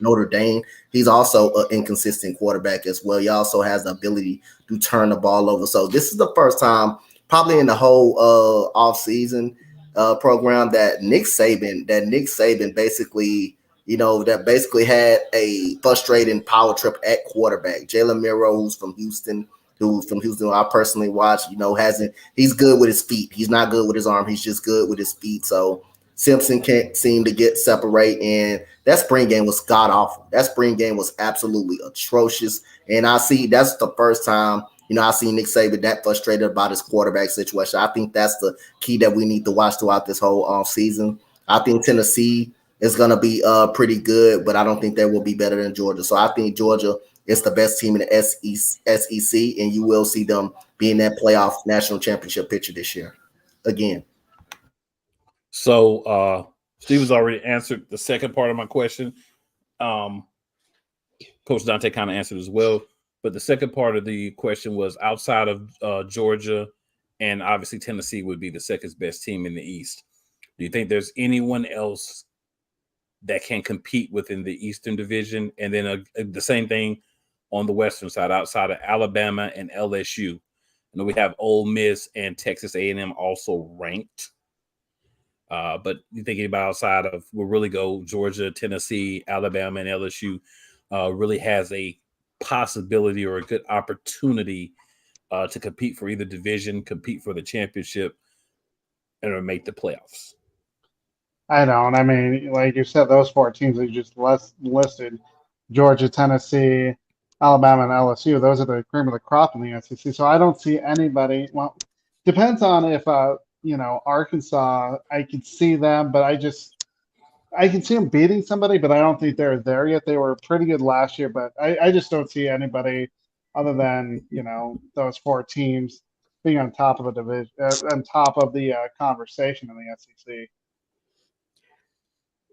Notre Dame. He's also an inconsistent quarterback as well. He also has the ability to turn the ball over. So this is the first time, probably in the whole offseason program, that Nick Saban basically, that basically had a frustrating power trip at quarterback. Jalen Miro, who's from Houston, I personally watch, he's good with his feet. He's not good with his arm. He's just good with his feet. So Simpson can't seem to separate. And that spring game was god awful. That spring game was absolutely atrocious. And that's the first time, I see Nick Saban that frustrated about his quarterback situation. I think that's the key that we need to watch throughout this whole offseason. I think Tennessee is going to be pretty good, but I don't think they will be better than Georgia. So I think Georgia is the best team in the SEC, and you will see them be in that playoff national championship picture this year again. So Steve has already answered the second part of my question. Coach Dante kind of answered as well. But the second part of the question was outside of Georgia, and obviously Tennessee would be the second best team in the East. Do you think there's anyone else that can compete within the Eastern Division? And then the same thing on the Western side, outside of Alabama and LSU. We have Ole Miss and Texas A&M also ranked. But you're thinking about outside of, we'll really go Georgia, Tennessee, Alabama, and LSU really has a possibility or a good opportunity to compete for either division, compete for the championship, and make the playoffs. I don't. I mean, like you said, those four teams that you just listed, Georgia, Tennessee, Alabama, and LSU, those are the cream of the crop in the SEC. So I don't see anybody. Well, depends on if, Arkansas, I could see them, but I can see them beating somebody, but I don't think they're there yet. They were pretty good last year, but I just don't see anybody other than those four teams being on top of the division, on top of the conversation in the SEC.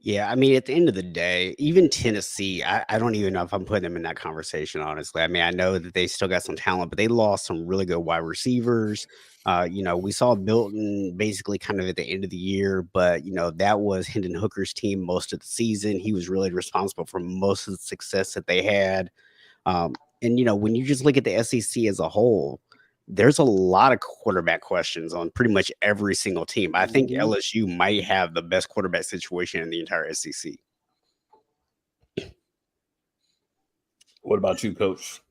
Yeah, I mean, at the end of the day, even Tennessee, I don't even know if I'm putting them in that conversation, honestly. I mean, I know that they still got some talent, but they lost some really good wide receivers. We saw Milton basically kind of at the end of the year, but, that was Hendon Hooker's team most of the season. He was really responsible for most of the success that they had. And, when you just look at the SEC as a whole, there's a lot of quarterback questions on pretty much every single team. I think LSU might have the best quarterback situation in the entire SEC. What about you, Coach?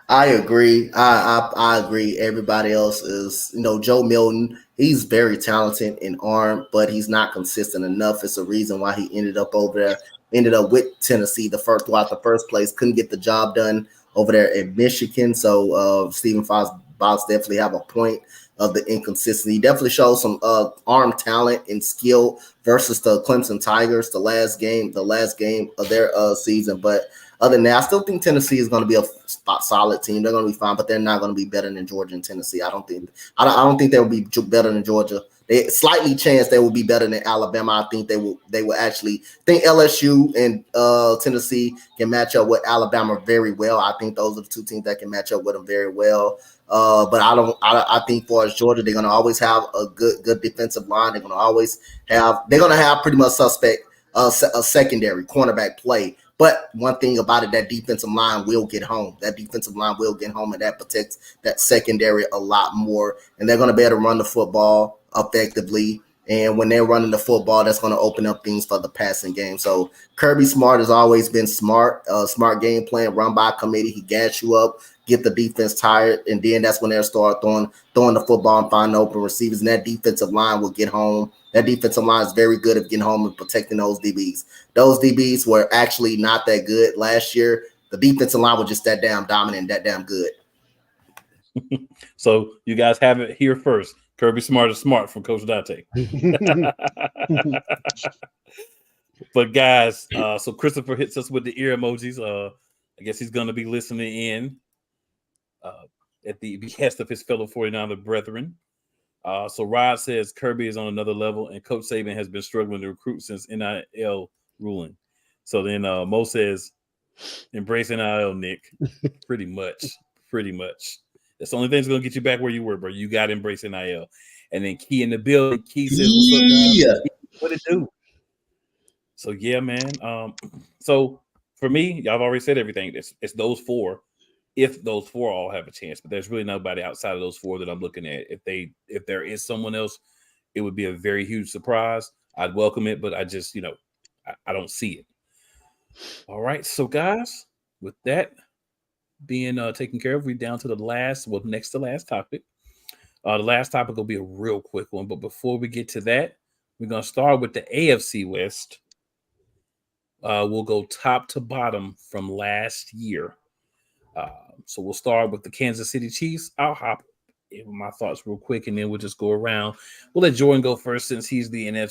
I agree. I agree. Everybody else is, Joe Milton. He's very talented in arm, but he's not consistent enough. It's a reason why he ended up over there. Ended up with Tennessee throughout the first place. Couldn't get the job done over there at Michigan. So Stephen Fox definitely have a point of the inconsistency. He definitely shows some arm talent and skill versus the Clemson Tigers, the last game of their season. But other than that, I still think Tennessee is going to be a solid team. They're going to be fine, but they're not going to be better than Georgia and Tennessee. I don't think they will be better than Georgia. They slightly chance they will be better than Alabama. I think they will actually think LSU and Tennessee can match up with Alabama very well. I think those are the two teams that can match up with them very well. But I think for as Georgia, they're going to always have a good defensive line. They're going to have pretty much suspect a secondary cornerback play. But one thing about it, that defensive line will get home. And that protects that secondary a lot more. And they're going to be able to run the football effectively. And when they're running the football, that's going to open up things for the passing game. So Kirby Smart has always been smart game plan, run by committee. He gas you up, get the defense tired, and then that's when they'll start throwing the football and finding open receivers. And that defensive line will get home. That defensive line is very good at getting home and protecting those DBs. Those DBs were actually not that good last year. The defensive line was just that damn dominant, that damn good. So you guys have it here first. Kirby Smart is smart from Coach Dante. But guys, so Christopher hits us with the ear emojis. I guess he's going to be listening in at the behest of his fellow 49er brethren. So Rod says Kirby is on another level, and Coach Saban has been struggling to recruit since NIL ruling. So then Mo says, embrace NIL, Nick. Pretty much. That's the only thing that's going to get you back where you were, bro. You got to embrace NIL. And then Key in the building. Key says, what's up, guys? What it do? So, yeah, man. So, for me, y'all have already said everything. It's those four. If those four all have a chance. But there's really nobody outside of those four that I'm looking at. If there is someone else, it would be a very huge surprise. I'd welcome it, but I just, I don't see it. All right. So, guys, with that being taken care of, we're down to next to last topic. The last topic will be a real quick one, but before we get to that, we're going to start with the AFC West. We'll go top to bottom from last year. So we'll start with the Kansas City Chiefs. I'll hop in my thoughts real quick, and then we'll just go around. We'll let Jordan go first since he's the the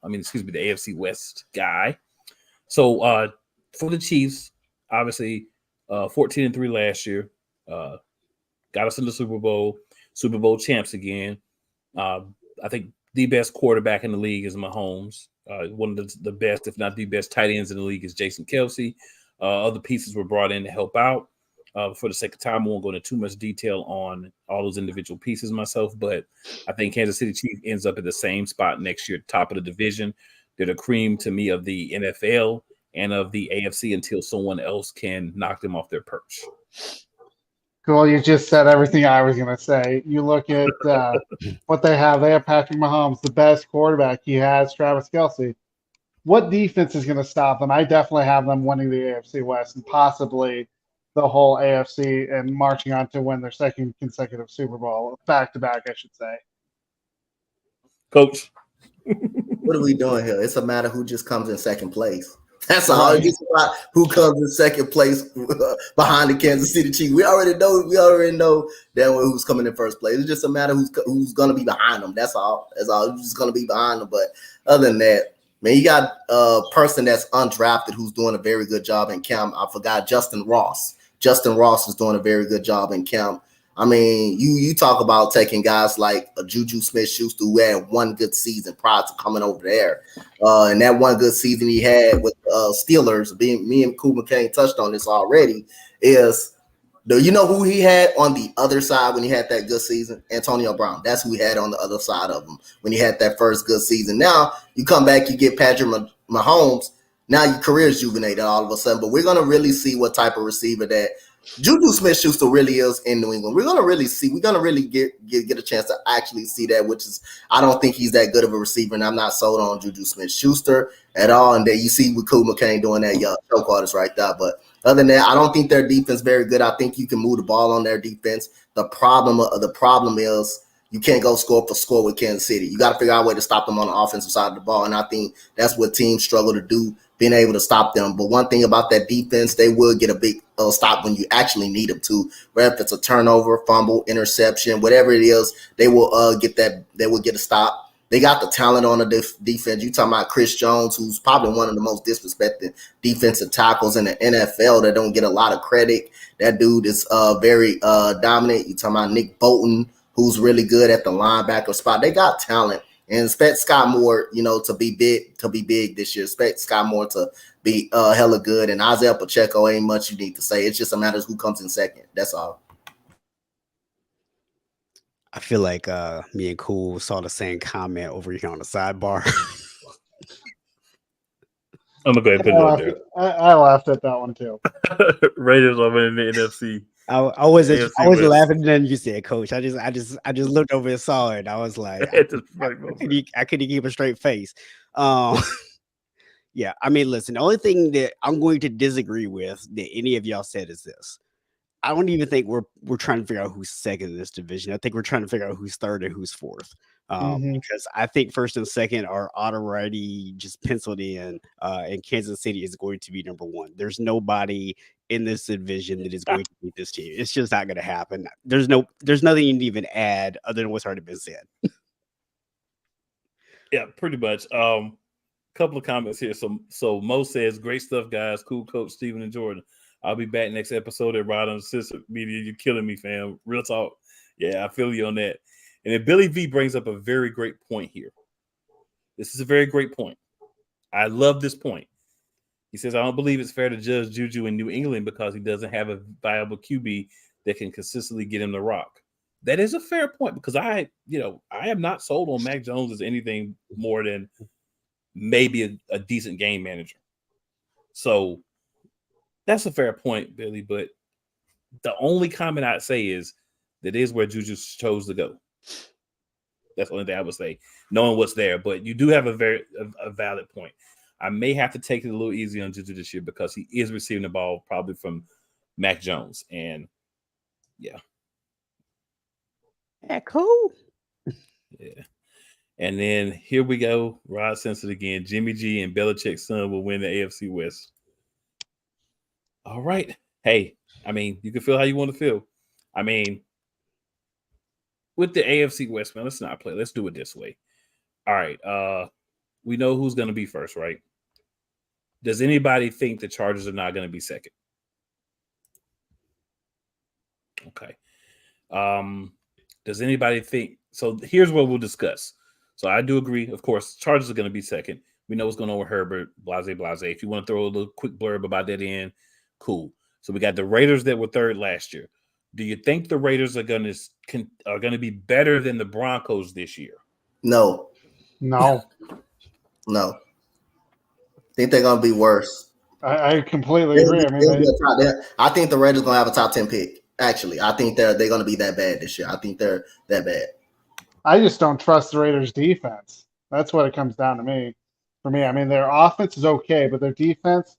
AFC West guy. So for the Chiefs, obviously, 14-3 last year, got us in the Super Bowl champs again. I think the best quarterback in the league is Mahomes. One of the best, if not the best, tight ends in the league is Jason Kelce. Other pieces were brought in to help out. For the sake of time, I won't go into too much detail on all those individual pieces myself, but I think Kansas City Chiefs ends up at the same spot next year, top of the division. They're the cream to me of the NFL and of the AFC until someone else can knock them off their perch. Cool. You just said everything I was going to say. You look at what they have. They have Patrick Mahomes, the best quarterback. He has Travis Kelce. What defense is going to stop them? I definitely have them winning the AFC West and possibly the whole AFC and marching on to win their second consecutive Super Bowl, back-to-back, I should say. Coach. What are we doing here? It's a matter who just comes in second place. That's all. It's about who comes in second place behind the Kansas City Chiefs. We already know that who's coming in first place. It's just a matter who's going to be behind them. That's all. Who's just going to be behind them. But other than that, man, you got a person that's undrafted who's doing a very good job in camp. I forgot Justin Ross. Justin Ross is doing a very good job in camp. I mean, you talk about taking guys like a Juju Smith-Schuster who had one good season prior to coming over there. And that one good season he had with Steelers, me and Cool McCain touched on this already, is do you know who he had on the other side when he had that good season? Antonio Brown. That's who he had on the other side of him when he had that first good season. Now you come back, you get Patrick Mahomes. Now your career is juvenated all of a sudden. But we're going to really see what type of receiver that Juju Smith-Schuster really is in New England. We're going to really see. We're going to really get a chance to actually see that, which is I don't think he's that good of a receiver, and I'm not sold on Juju Smith-Schuster at all. And then you see with Cool McCain doing that choke artist right there. But other than that, I don't think their defense very good. I think you can move the ball on their defense. The problem is you can't go score for score with Kansas City. You got to figure out a way to stop them on the offensive side of the ball, and I think that's what teams struggle to do, being able to stop them. But one thing about that defense, they will get a big stop when you actually need them to. Whether if it's a turnover, fumble, interception, whatever it is, they will get that. They will get a stop. They got the talent on the defense. You talking about Chris Jones, who's probably one of the most disrespected defensive tackles in the NFL that don't get a lot of credit. That dude is very dominant. You talking about Nick Bolton, who's really good at the linebacker spot. They got talent. And expect Scott Moore, to be big this year. Expect Scott Moore to be hella good. And Isaiah Pacheco ain't much you need to say. It's just a matter of who comes in second. That's all. I feel like me and Cool saw the same comment over here on the sidebar. I'm gonna go ahead and put it up there. I laughed at that one too. Raiders are winning the NFC. I was AFC laughing, West. and then you said, "Coach." I just looked over and saw it. And I was like, I couldn't keep a straight face. Yeah, I mean, listen. The only thing that I'm going to disagree with that any of y'all said is this: I don't even think we're trying to figure out who's second in this division. I think we're trying to figure out who's third and who's fourth. Because I think first and second are already just penciled in, and Kansas City is going to be number one. There's nobody in this division that is going to beat this team. It's just not going to happen. There's nothing you need to even add other than what's already been said. Yeah, pretty much. Couple of comments here. So Mo says, "Great stuff, guys. Cool coach Steven and Jordan. I'll be back next episode at Rod on Sister Media. You're killing me, fam. Real talk. Yeah, I feel you on that." And then Billy V brings up a very great point here. This is a very great point. I love this point. He says, "I don't believe it's fair to judge Juju in New England because he doesn't have a viable QB that can consistently get him the rock." That is a fair point because I am not sold on Mac Jones as anything more than maybe a decent game manager. So that's a fair point, Billy. But the only comment I'd say is that is where Juju chose to go. That's the only thing I would say, knowing what's there. But you do have a valid point. I may have to take it a little easy on Juju this year because he is receiving the ball probably from Mac Jones. And yeah. Yeah, cool. Yeah. And then here we go. Rod sends it again. Jimmy G and Belichick's son will win the AFC West. All right. Hey, I mean, you can feel how you want to feel. I mean, with the AFC West, man, let's not play. Let's do it this way. All right. We know who's going to be first, right? Does anybody think the Chargers are not going to be second? Okay. Does anybody think? So here's what we'll discuss. So I do agree. Of course, Chargers are going to be second. We know what's going on with Herbert, blase. If you want to throw a little quick blurb about that in, cool. So we got the Raiders that were third last year. Do you think the Raiders are going to be better than the Broncos this year? No. No. I think they're going to be worse. I completely agree. I think the Raiders are going to have a top 10 pick. Actually, I think they're going to be that bad this year. I think they're that bad. I just don't trust the Raiders' defense. That's what it comes down to me. For me, I mean, their offense is okay, but their defense,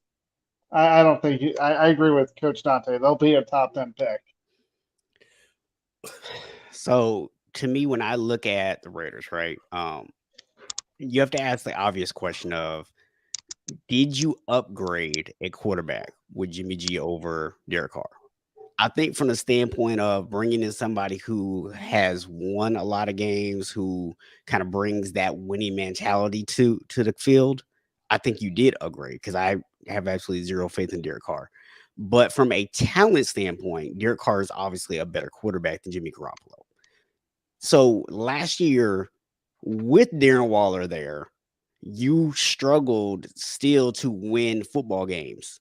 I don't think. I agree with Coach Dante. They'll be a top 10 pick. So to me, when I look at the Raiders, right, you have to ask the obvious question of, did you upgrade a quarterback with Jimmy G over Derek Carr? I think from the standpoint of bringing in somebody who has won a lot of games, who kind of brings that winning mentality to the field, I think you did upgrade because I have absolutely zero faith in Derek Carr. But from a talent standpoint, Derek Carr is obviously a better quarterback than Jimmy Garoppolo. So last year, with Darren Waller there, you struggled still to win football games,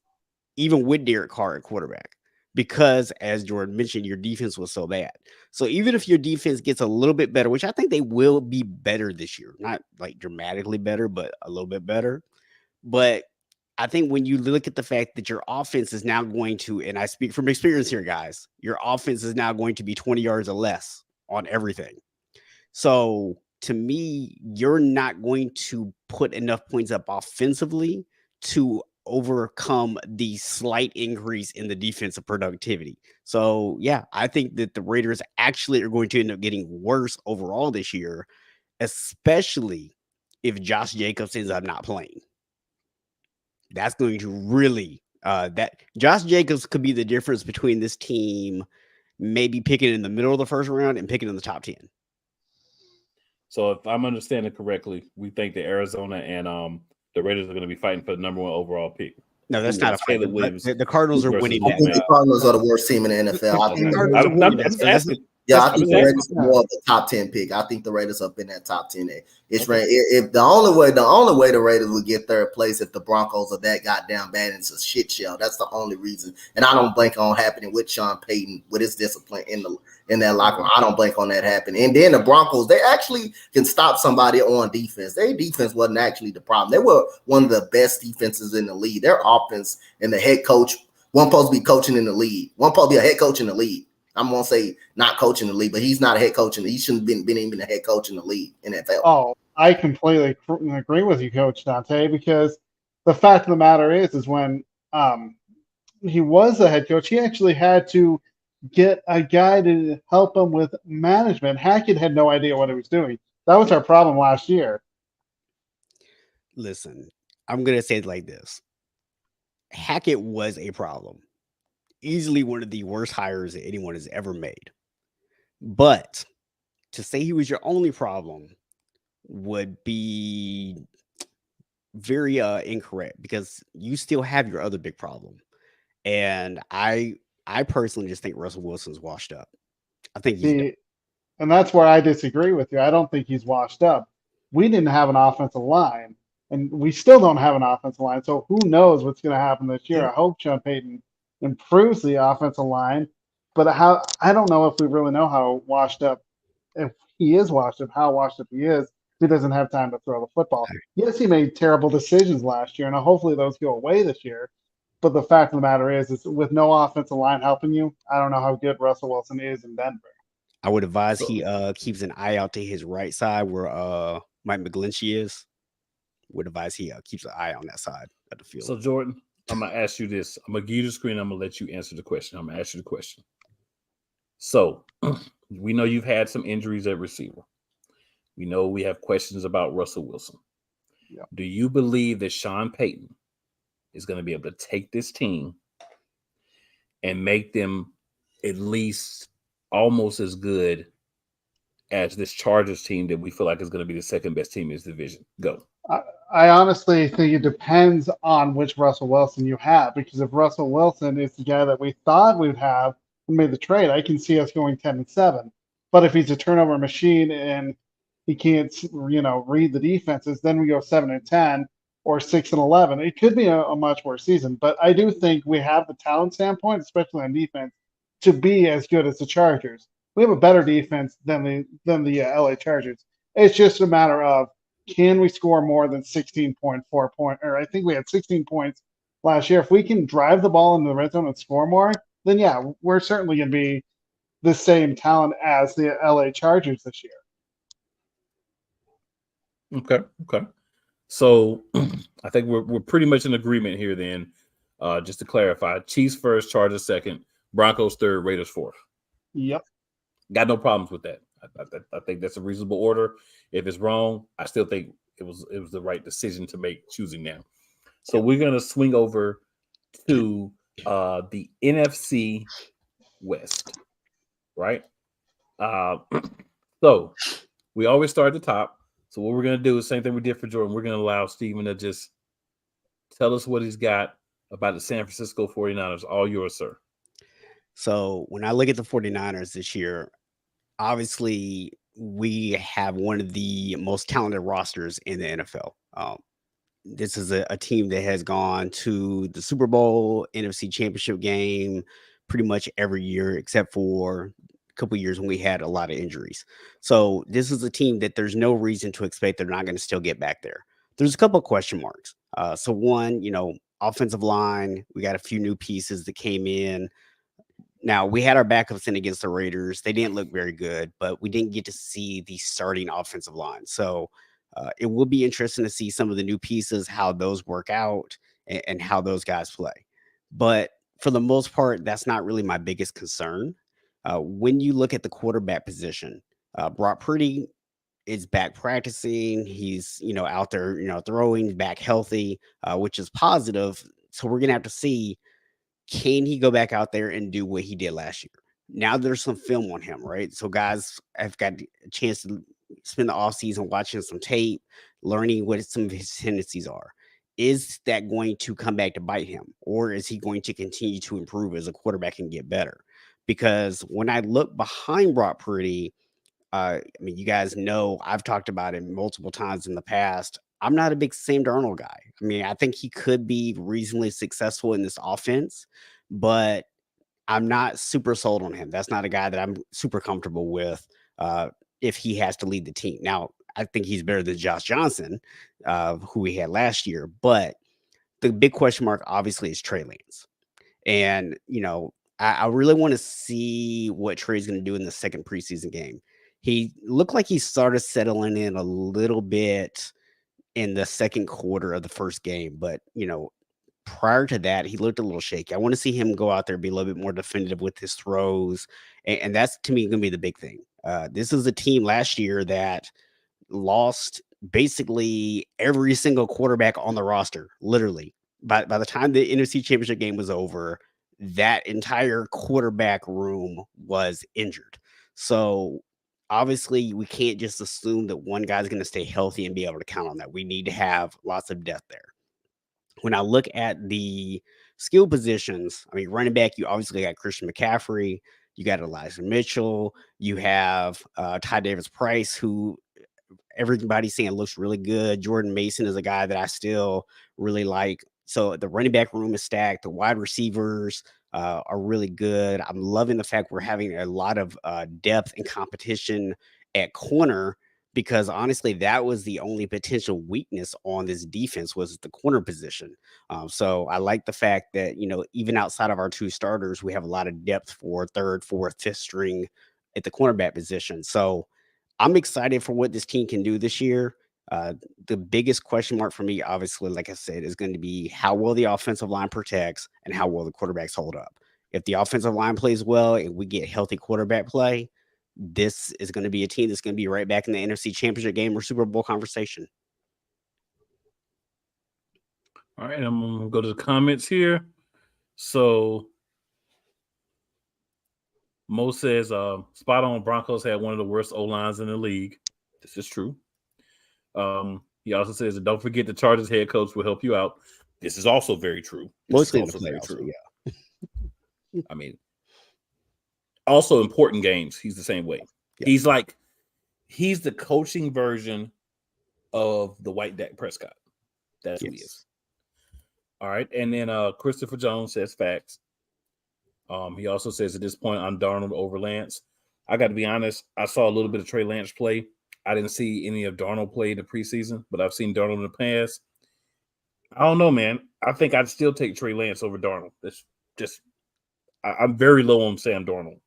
even with Derek Carr at quarterback, because as Jordan mentioned, your defense was so bad. So even if your defense gets a little bit better, which I think they will be better this year, not like dramatically better, but a little bit better. But I think when you look at the fact that your offense is now going to, and I speak from experience here, guys, your offense is now going to be 20 yards or less on everything. So to me, you're not going to put enough points up offensively to overcome the slight increase in the defensive productivity. So yeah, I think that the Raiders actually are going to end up getting worse overall this year, especially if Josh Jacobs ends up not playing. That's going to really that Josh Jacobs could be the difference between this team maybe picking in the middle of the first round and picking in the top 10. So if I'm understanding correctly, we think that Arizona and the Raiders are going to be fighting for the number 1 overall pick. No, that's not a fight. Caleb Williams The Cardinals are winning I that. think the Cardinals are the worst team in the NFL. I think I'm just asking. Yeah, I think the Raiders are more of a top 10 pick. I think the Raiders up in that top 10. It's if the only way the Raiders would get third place if the Broncos are that goddamn bad and it's a shit show. That's the only reason. And I don't bank on happening with Sean Payton with his discipline in that locker room. I don't bank on that happening. And then the Broncos, they actually can stop somebody on defense. Their defense wasn't actually the problem. They were one of the best defenses in the league. Their offense and the head coach, one supposed to be coaching in the league. One supposed to be a head coach in the league. I'm gonna say not coaching the league, but he's not a head coach, he shouldn't have been even a head coach in the league in NFL. Oh, I completely agree with you, Coach Dante, because the fact of the matter is when he was a head coach, he actually had to get a guy to help him with management. Hackett had no idea what he was doing. That was our problem last year. Listen, I'm gonna say it like this: Hackett was a problem. Easily one of the worst hires that anyone has ever made. But to say he was your only problem would be very incorrect because you still have your other big problem. And I personally just think Russell Wilson's washed up. I think he's and that's where I disagree with you. I don't think he's washed up. We didn't have an offensive line, and we still don't have an offensive line. So who knows what's going to happen this year? I hope Sean Payton improves the offensive line, but I don't know if we really know how washed up, if he is washed up, how washed up he is. He doesn't have time to throw the football. Yes, he made terrible decisions last year, and hopefully those go away this year. But the fact of the matter is with no offensive line helping you, I don't know how good Russell Wilson is in Denver. I would advise he keeps an eye out to his right side where Mike McGlinchey is. Would advise he keeps an eye on that side of the field. So Jordan, I'm going to ask you this. I'm going to give you the screen. I'm going to let you answer the question. I'm going to ask you the question. So we know you've had some injuries at receiver. We know we have questions about Russell Wilson. Yeah. Do you believe that Sean Payton is going to be able to take this team and make them at least almost as good as this Chargers team that we feel like is going to be the second best team in this division? Go. I honestly think it depends on which Russell Wilson you have, because if Russell Wilson is the guy that we thought we'd have and made the trade, I can see us going 10-7. But if he's a turnover machine and he can't, read the defenses, then we go 7-10 or 6-11. It could be a much worse season. But I do think we have the talent standpoint, especially on defense, to be as good as the Chargers. We have a better defense than the LA Chargers. It's just a matter of, can we score more than 16.4 points? Or I think we had 16 points last year. If we can drive the ball in the red zone and score more, then yeah, we're certainly going to be the same talent as the LA Chargers this year. Okay. So I think we're pretty much in agreement here then. Just to clarify, Chiefs first, Chargers second, Broncos third, Raiders fourth. Yep. Got no problems with that. I think that's a reasonable order. If it's wrong, I still think it was the right decision to make choosing them. So we're gonna swing over to the NFC West, right? So we always start at the top. So what we're going to do is the same thing we did for Jordan. We're going to allow Steven to just tell us what he's got about the San Francisco 49ers. All yours, sir. So when I look at the 49ers this year, obviously we have one of the most talented rosters in the NFL. This is a team that has gone to the Super Bowl, NFC Championship game pretty much every year, except for a couple of years when we had a lot of injuries. So this is a team that there's no reason to expect they're not going to still get back there. There's a couple of question marks. So one, offensive line, we got a few new pieces that came in. Now, we had our backups in against the Raiders. They didn't look very good, but we didn't get to see the starting offensive line. So it will be interesting to see some of the new pieces, how those work out and how those guys play. But for the most part, that's not really my biggest concern. When you look at the quarterback position, Brock Purdy is back practicing. He's, out there, throwing, back healthy, which is positive. So we're going to have to see, can he go back out there and do what he did last year? Now there's some film on him, right? So guys have got a chance to spend the offseason watching some tape, learning what some of his tendencies are. Is that going to come back to bite him? Or is he going to continue to improve as a quarterback and get better? Because when I look behind Brock Purdy, you guys know I've talked about it multiple times in the past. I'm not a big Sam Darnold guy. I think he could be reasonably successful in this offense, but I'm not super sold on him. That's not a guy that I'm super comfortable with if he has to lead the team. Now, I think he's better than Josh Johnson, who we had last year, but the big question mark obviously is Trey Lance. And, I really want to see what Trey's going to do in the second preseason game. He looked like he started settling in a little bit in the second quarter of the first game, but prior to that, he looked a little shaky. I want to see him go out there, be a little bit more definitive with his throws, and that's to me going to be the big thing. This is a team last year that lost basically every single quarterback on the roster. Literally, by the time the NFC Championship game was over, that entire quarterback room was injured. So obviously, we can't just assume that one guy's going to stay healthy and be able to count on that. We need to have lots of depth there. When I look at the skill positions, running back, you obviously got Christian McCaffrey, you got Elijah Mitchell, you have Ty Davis-Price, who everybody's saying looks really good. Jordan Mason is a guy that I still really like. So the running back room is stacked. The wide receivers are really good. I'm loving the fact we're having a lot of depth and competition at corner, because honestly, that was the only potential weakness on this defense was the corner position. So I like the fact that, even outside of our two starters, we have a lot of depth for third, fourth, fifth string at the cornerback position. So I'm excited for what this team can do this year. The biggest question mark for me, obviously, like I said, is going to be how well the offensive line protects and how well the quarterbacks hold up. If the offensive line plays well and we get healthy quarterback play, this is going to be a team that's going to be right back in the NFC Championship game or Super Bowl conversation. All right, I'm going to go to the comments here. So Mo says, spot on, Broncos had one of the worst O-lines in the league. This is true. He also says that don't forget the Chargers head coach will help you out. This is also very true. Mostly also very true. Yeah. Also important games. He's the same way. Yeah. He's the coaching version of the white Dak Prescott. That's what he is. All right. And then Christopher Jones says facts. He also says at this point, I'm Darnold over Lance. I got to be honest. I saw a little bit of Trey Lance play. I didn't see any of Darnold play in the preseason, but I've seen Darnold in the past. I don't know, man. I think I'd still take Trey Lance over Darnold. I'm very low on Sam Darnold.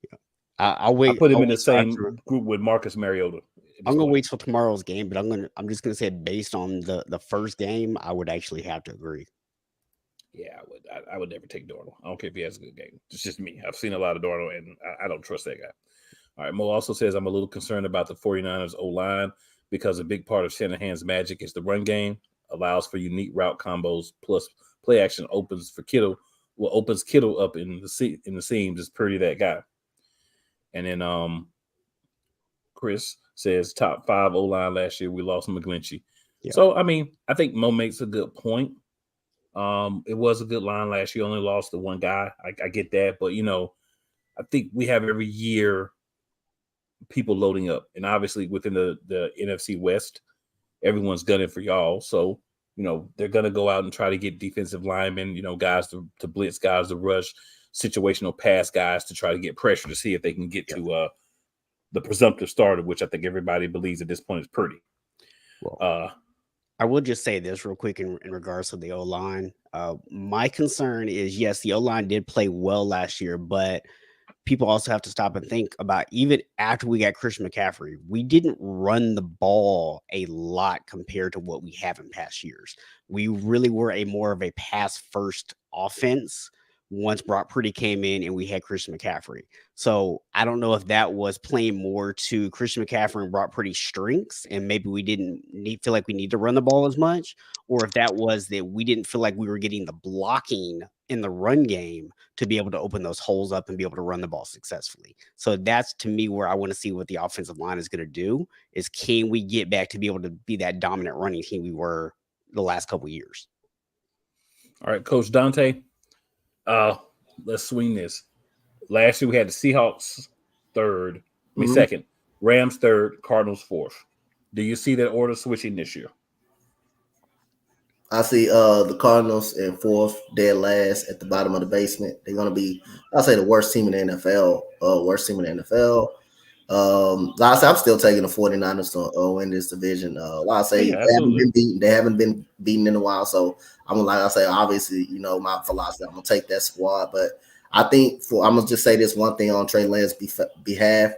Yeah. I'll wait. I put him in the same group with Marcus Mariota. I'm gonna wait till tomorrow's game, but I'm just gonna say based on the first game, I would actually have to agree. Yeah, I would never take Darnold. I don't care if he has a good game. It's just me. I've seen a lot of Darnold, and I don't trust that guy. All right, Mo also says I'm a little concerned about the 49ers O-line because a big part of Shanahan's magic is the run game, allows for unique route combos, plus play action opens for Kittle, what opens Kittle up in the seams is Purdy, that guy. And then Chris says top 5 O-line last year. We lost McGlinchey. Yeah. So, I mean, I think Mo makes a good point. It was a good line last year. Only lost to one guy. I get that. But, you know, I think we have every year people loading up. And obviously within the NFC West, everyone's gunning for y'all. So, you know, they're going to go out and try to get defensive linemen, you know, guys to blitz, guys to rush, situational pass guys to try to get pressure to see if they can get to the presumptive starter, which I think everybody believes at this point is Purdy. Well, I will just say this real quick in regards to the O-line. My concern is, yes, the O-line did play well last year, but people also have to stop and think about, even after we got Christian McCaffrey, we didn't run the ball a lot compared to what we have in past years. We really were more of a pass-first offense once Brock Purdy came in and we had Christian McCaffrey. So I don't know if that was playing more to Christian McCaffrey and Brock Purdy's strengths, and maybe we didn't feel like we need to run the ball as much, or if that was that we didn't feel like we were getting the blocking in the run game to be able to open those holes up and be able to run the ball successfully. So that's, to me, where I want to see what the offensive line is going to do, is can we get back to be able to be that dominant running team we were the last couple of years? All right, Coach Dante, let's swing this. Last year we had the Seahawks second, Rams third, Cardinals fourth. Do you see that order switching this year? I see the Cardinals in fourth, dead last at the bottom of the basement. They're going to be, I'll say, the worst team in the NFL. Like I say, I'm still taking the 49ers to win this division. Like I say, they haven't been beaten in a while. So I'm like I say, obviously, you know, my philosophy, I'm gonna take that squad. But I think I'm gonna just say this one thing on Trey Lance's behalf.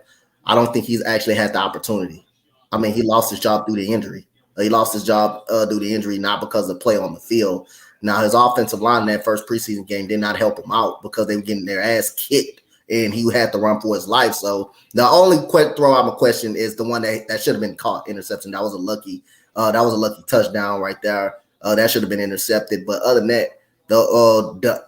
I don't think he's actually had the opportunity. I mean, he lost his job due to injury. He lost his job due to injury, not because of play on the field. Now, his offensive line in that first preseason game did not help him out because they were getting their ass kicked, and he had to run for his life. So the only throw I'm a question is the one that should have been caught, interception. That was a lucky touchdown right there. That should have been intercepted. But other than that,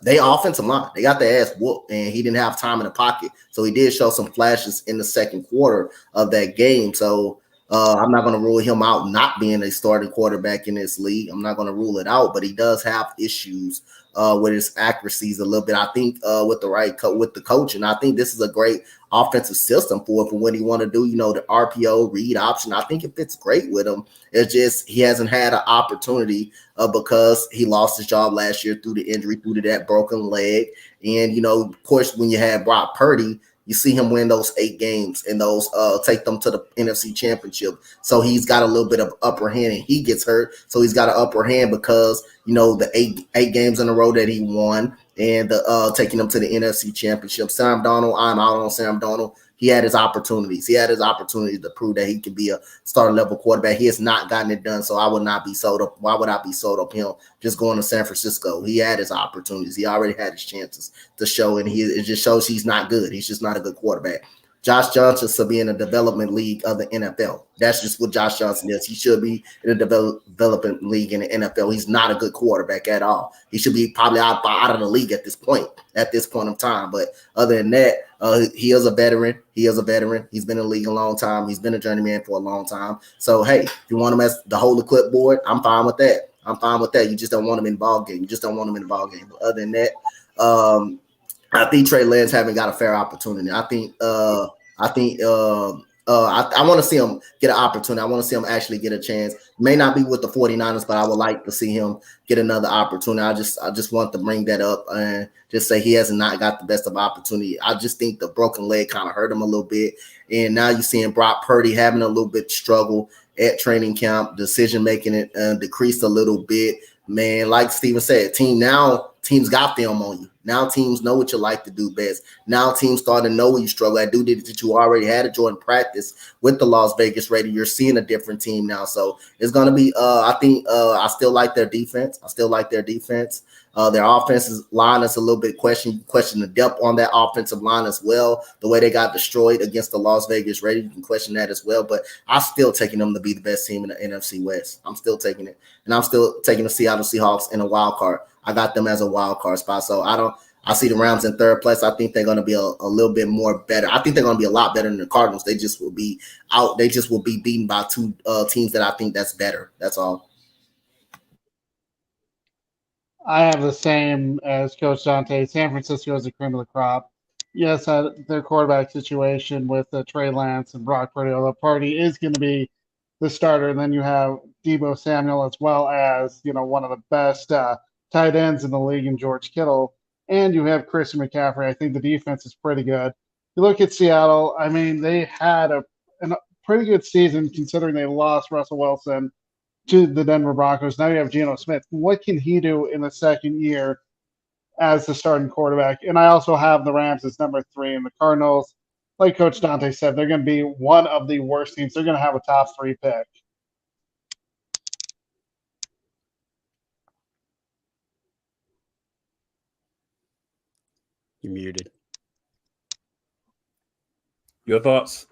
they offensive line, they got their ass whooped, and he didn't have time in the pocket. So he did show some flashes in the second quarter of that game. So I'm not going to rule him out not being a starting quarterback in this league. I'm not going to rule it out, but he does have issues with his accuracies a little bit. I think with the coach, and I think this is a great offensive system for what he want to do. You know, the RPO read option. I think it fits great with him. It's just he hasn't had an opportunity because he lost his job last year through the injury, through to that broken leg. And you know, of course, when you had Brock Purdy, you see him win those 8 games and those take them to the NFC Championship. So he's got a little bit of upper hand, and he gets hurt. So he's got an upper hand because, you know, the eight games in a row that he won and taking them to the NFC Championship. Sam Darnold, I'm out on Sam Darnold. He had his opportunities. He had his opportunity to prove that he could be a starter level quarterback. He has not gotten it done. So I would not be sold up. Why would I be sold up him just going to San Francisco? He had his opportunities. He already had his chances to show, and it just shows he's not good. He's just not a good quarterback. Josh Johnson should be in a development league of the NFL. That's just what Josh Johnson is. He should be in a development league in the NFL. He's not a good quarterback at all. He should be probably out of the league at this point of time. But other than that, he is a veteran. He's been in the league a long time. He's been a journeyman for a long time. So, hey, if you want him as the hold the clipboard, I'm fine with that. You just don't want him in the ball game. But other than that, I think Trey Lance haven't got a fair opportunity. I want to see him get an opportunity. I want to see him actually get a chance. May not be with the 49ers, but I would like to see him get another opportunity. I just want to bring that up and just say he has not got the best of opportunity. I just think the broken leg kind of hurt him a little bit. And now you're seeing Brock Purdy having a little bit struggle at training camp. Decision making it decreased a little bit. Man, like Steven said, teams got film on you. Now teams know what you like to do best. Now teams start to know where you struggle at. That you already had a joint practice with the Las Vegas Raiders. You're seeing a different team now. So it's going to be, I still like their defense. Their offensive line is a little bit question the depth on that offensive line as well. The way they got destroyed against the Las Vegas Raiders, you can question that as well. But I'm still taking them to be the best team in the NFC West. I'm still taking it. And I'm still taking the Seattle Seahawks in a wild card. I got them as a wild card spot. So I see the Rams in third place. I think they're going to be a little bit more better. I think they're going to be a lot better than the Cardinals. They just will be out. They just will be beaten by two teams that I think that's better. That's all. I have the same as Coach Dante. San Francisco is the cream of the crop. Yes, their quarterback situation with Trey Lance and Brock Purdy, although Purdy is going to be the starter. And then you have Deebo Samuel as well as, one of the best tight ends in the league in George Kittle. And you have Christian McCaffrey. I think the defense is pretty good. You look at Seattle, I mean, they had a pretty good season considering they lost Russell Wilson to the Denver Broncos. Now you have Geno Smith. What can he do in the second year as the starting quarterback? And I also have the Rams as number 3, and the Cardinals, like Coach Dante said, they're going to be one of the worst teams. They're going to have a top 3 pick. You're muted. Your thoughts?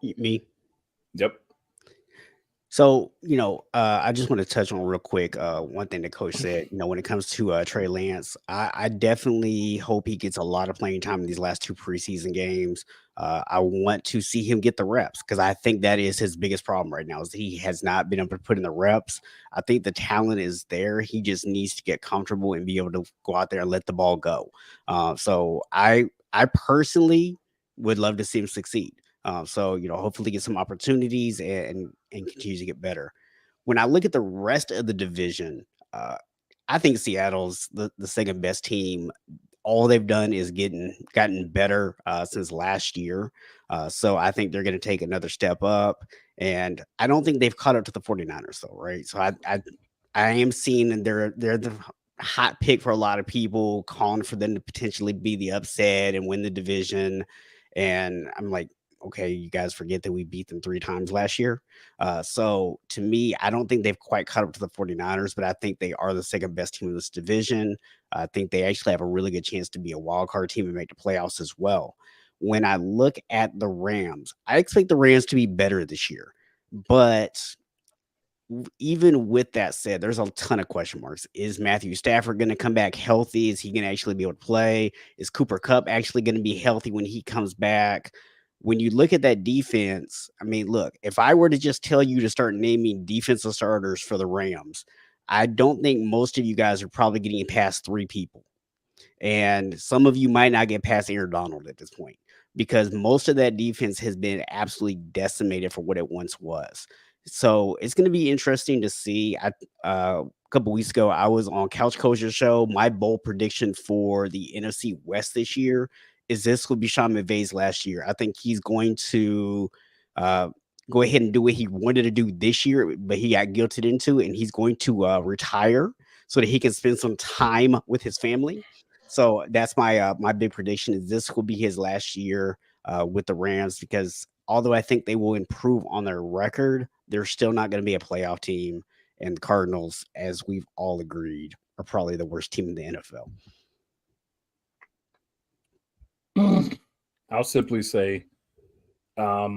Me? Yep. So, I just want to touch on real quick one thing that Coach said. When it comes to Trey Lance, I definitely hope he gets a lot of playing time in these last 2 preseason games. I want to see him get the reps because I think that is his biggest problem right now is he has not been able to put in the reps. I think the talent is there. He just needs to get comfortable and be able to go out there and let the ball go. So I personally would love to see him succeed. So hopefully get some opportunities and continue to get better. When I look at the rest of the division, I think Seattle's the second best team. All they've done is gotten better since last year. So I think they're going to take another step up. And I don't think they've caught up to the 49ers though, right? So I am seeing they're the hot pick for a lot of people, calling for them to potentially be the upset and win the division. And I'm like, okay, you guys forget that we beat them 3 times last year. So to me, I don't think they've quite caught up to the 49ers, but I think they are the second best team in this division. I think they actually have a really good chance to be a wild card team and make the playoffs as well. When I look at the Rams, I expect the Rams to be better this year. But even with that said, there's a ton of question marks. Is Matthew Stafford going to come back healthy? Is he going to actually be able to play? Is Cooper Kupp actually going to be healthy when he comes back? When you look at that defense, I mean, look, if I were to just tell you to start naming defensive starters for the Rams, I don't think most of you guys are probably getting past 3 people. And some of you might not get past Aaron Donald at this point because most of that defense has been absolutely decimated for what it once was. So it's going to be interesting to see. A couple weeks ago, I was on Couch Coach's show. My bold prediction for the NFC West this year is this will be Sean McVay's last year. I think he's going to go ahead and do what he wanted to do this year, but he got guilted into it, and he's going to retire so that he can spend some time with his family. So that's my big prediction is this will be his last year with the Rams because although I think they will improve on their record, they're still not going to be a playoff team. And the Cardinals, as we've all agreed, are probably the worst team in the NFL. I'll simply say, I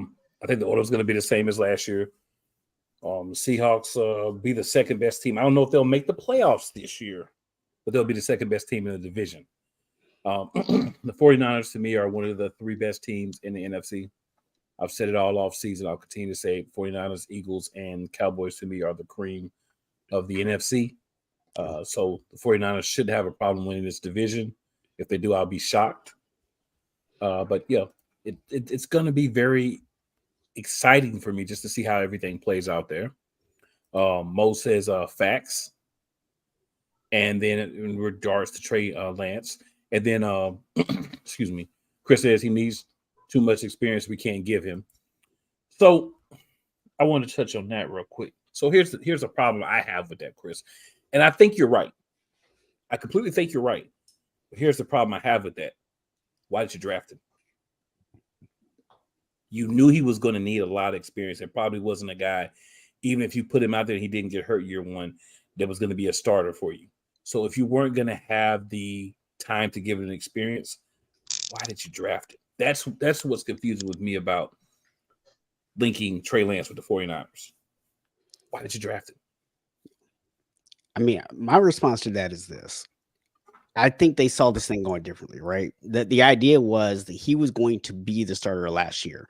think the order is going to be the same as last year. Seahawks be the second best team. I don't know if they'll make the playoffs this year, but they'll be the second best team in the division. The 49ers to me are one of the 3 best teams in the NFC. I've said it all off season. I'll continue to say 49ers, Eagles, and Cowboys to me are the cream of the NFC. So the 49ers should have a problem winning this division. If they do, I'll be shocked. But yeah, it's going to be very exciting for me just to see how everything plays out there. Mo says facts. And then in regards to Trey Lance. And then, excuse me, Chris says he needs too much experience we can't give him. So I want to touch on that real quick. So here's a problem I have with that, Chris. And I think you're right. I completely think you're right. But here's the problem I have with that. Why did you draft him? You knew he was going to need a lot of experience. It probably wasn't a guy, even if you put him out there and he didn't get hurt year 1, that was going to be a starter for you. So if you weren't going to have the time to give it an experience, why did you draft it? That's what's confusing with me about linking Trey Lance with the 49ers. Why did you draft him? I mean, my response to that is this. I think they saw this thing going differently, right? The idea was that he was going to be the starter last year,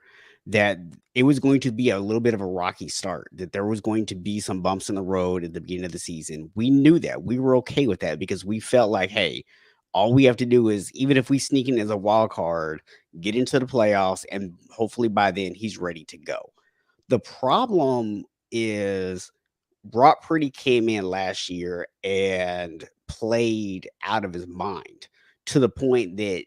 that it was going to be a little bit of a rocky start, that there was going to be some bumps in the road at the beginning of the season. We knew that. We were okay with that because we felt like, hey, all we have to do is, even if we sneak in as a wild card, get into the playoffs, and hopefully by then he's ready to go. The problem is Brock Purdy came in last year and played out of his mind to the point that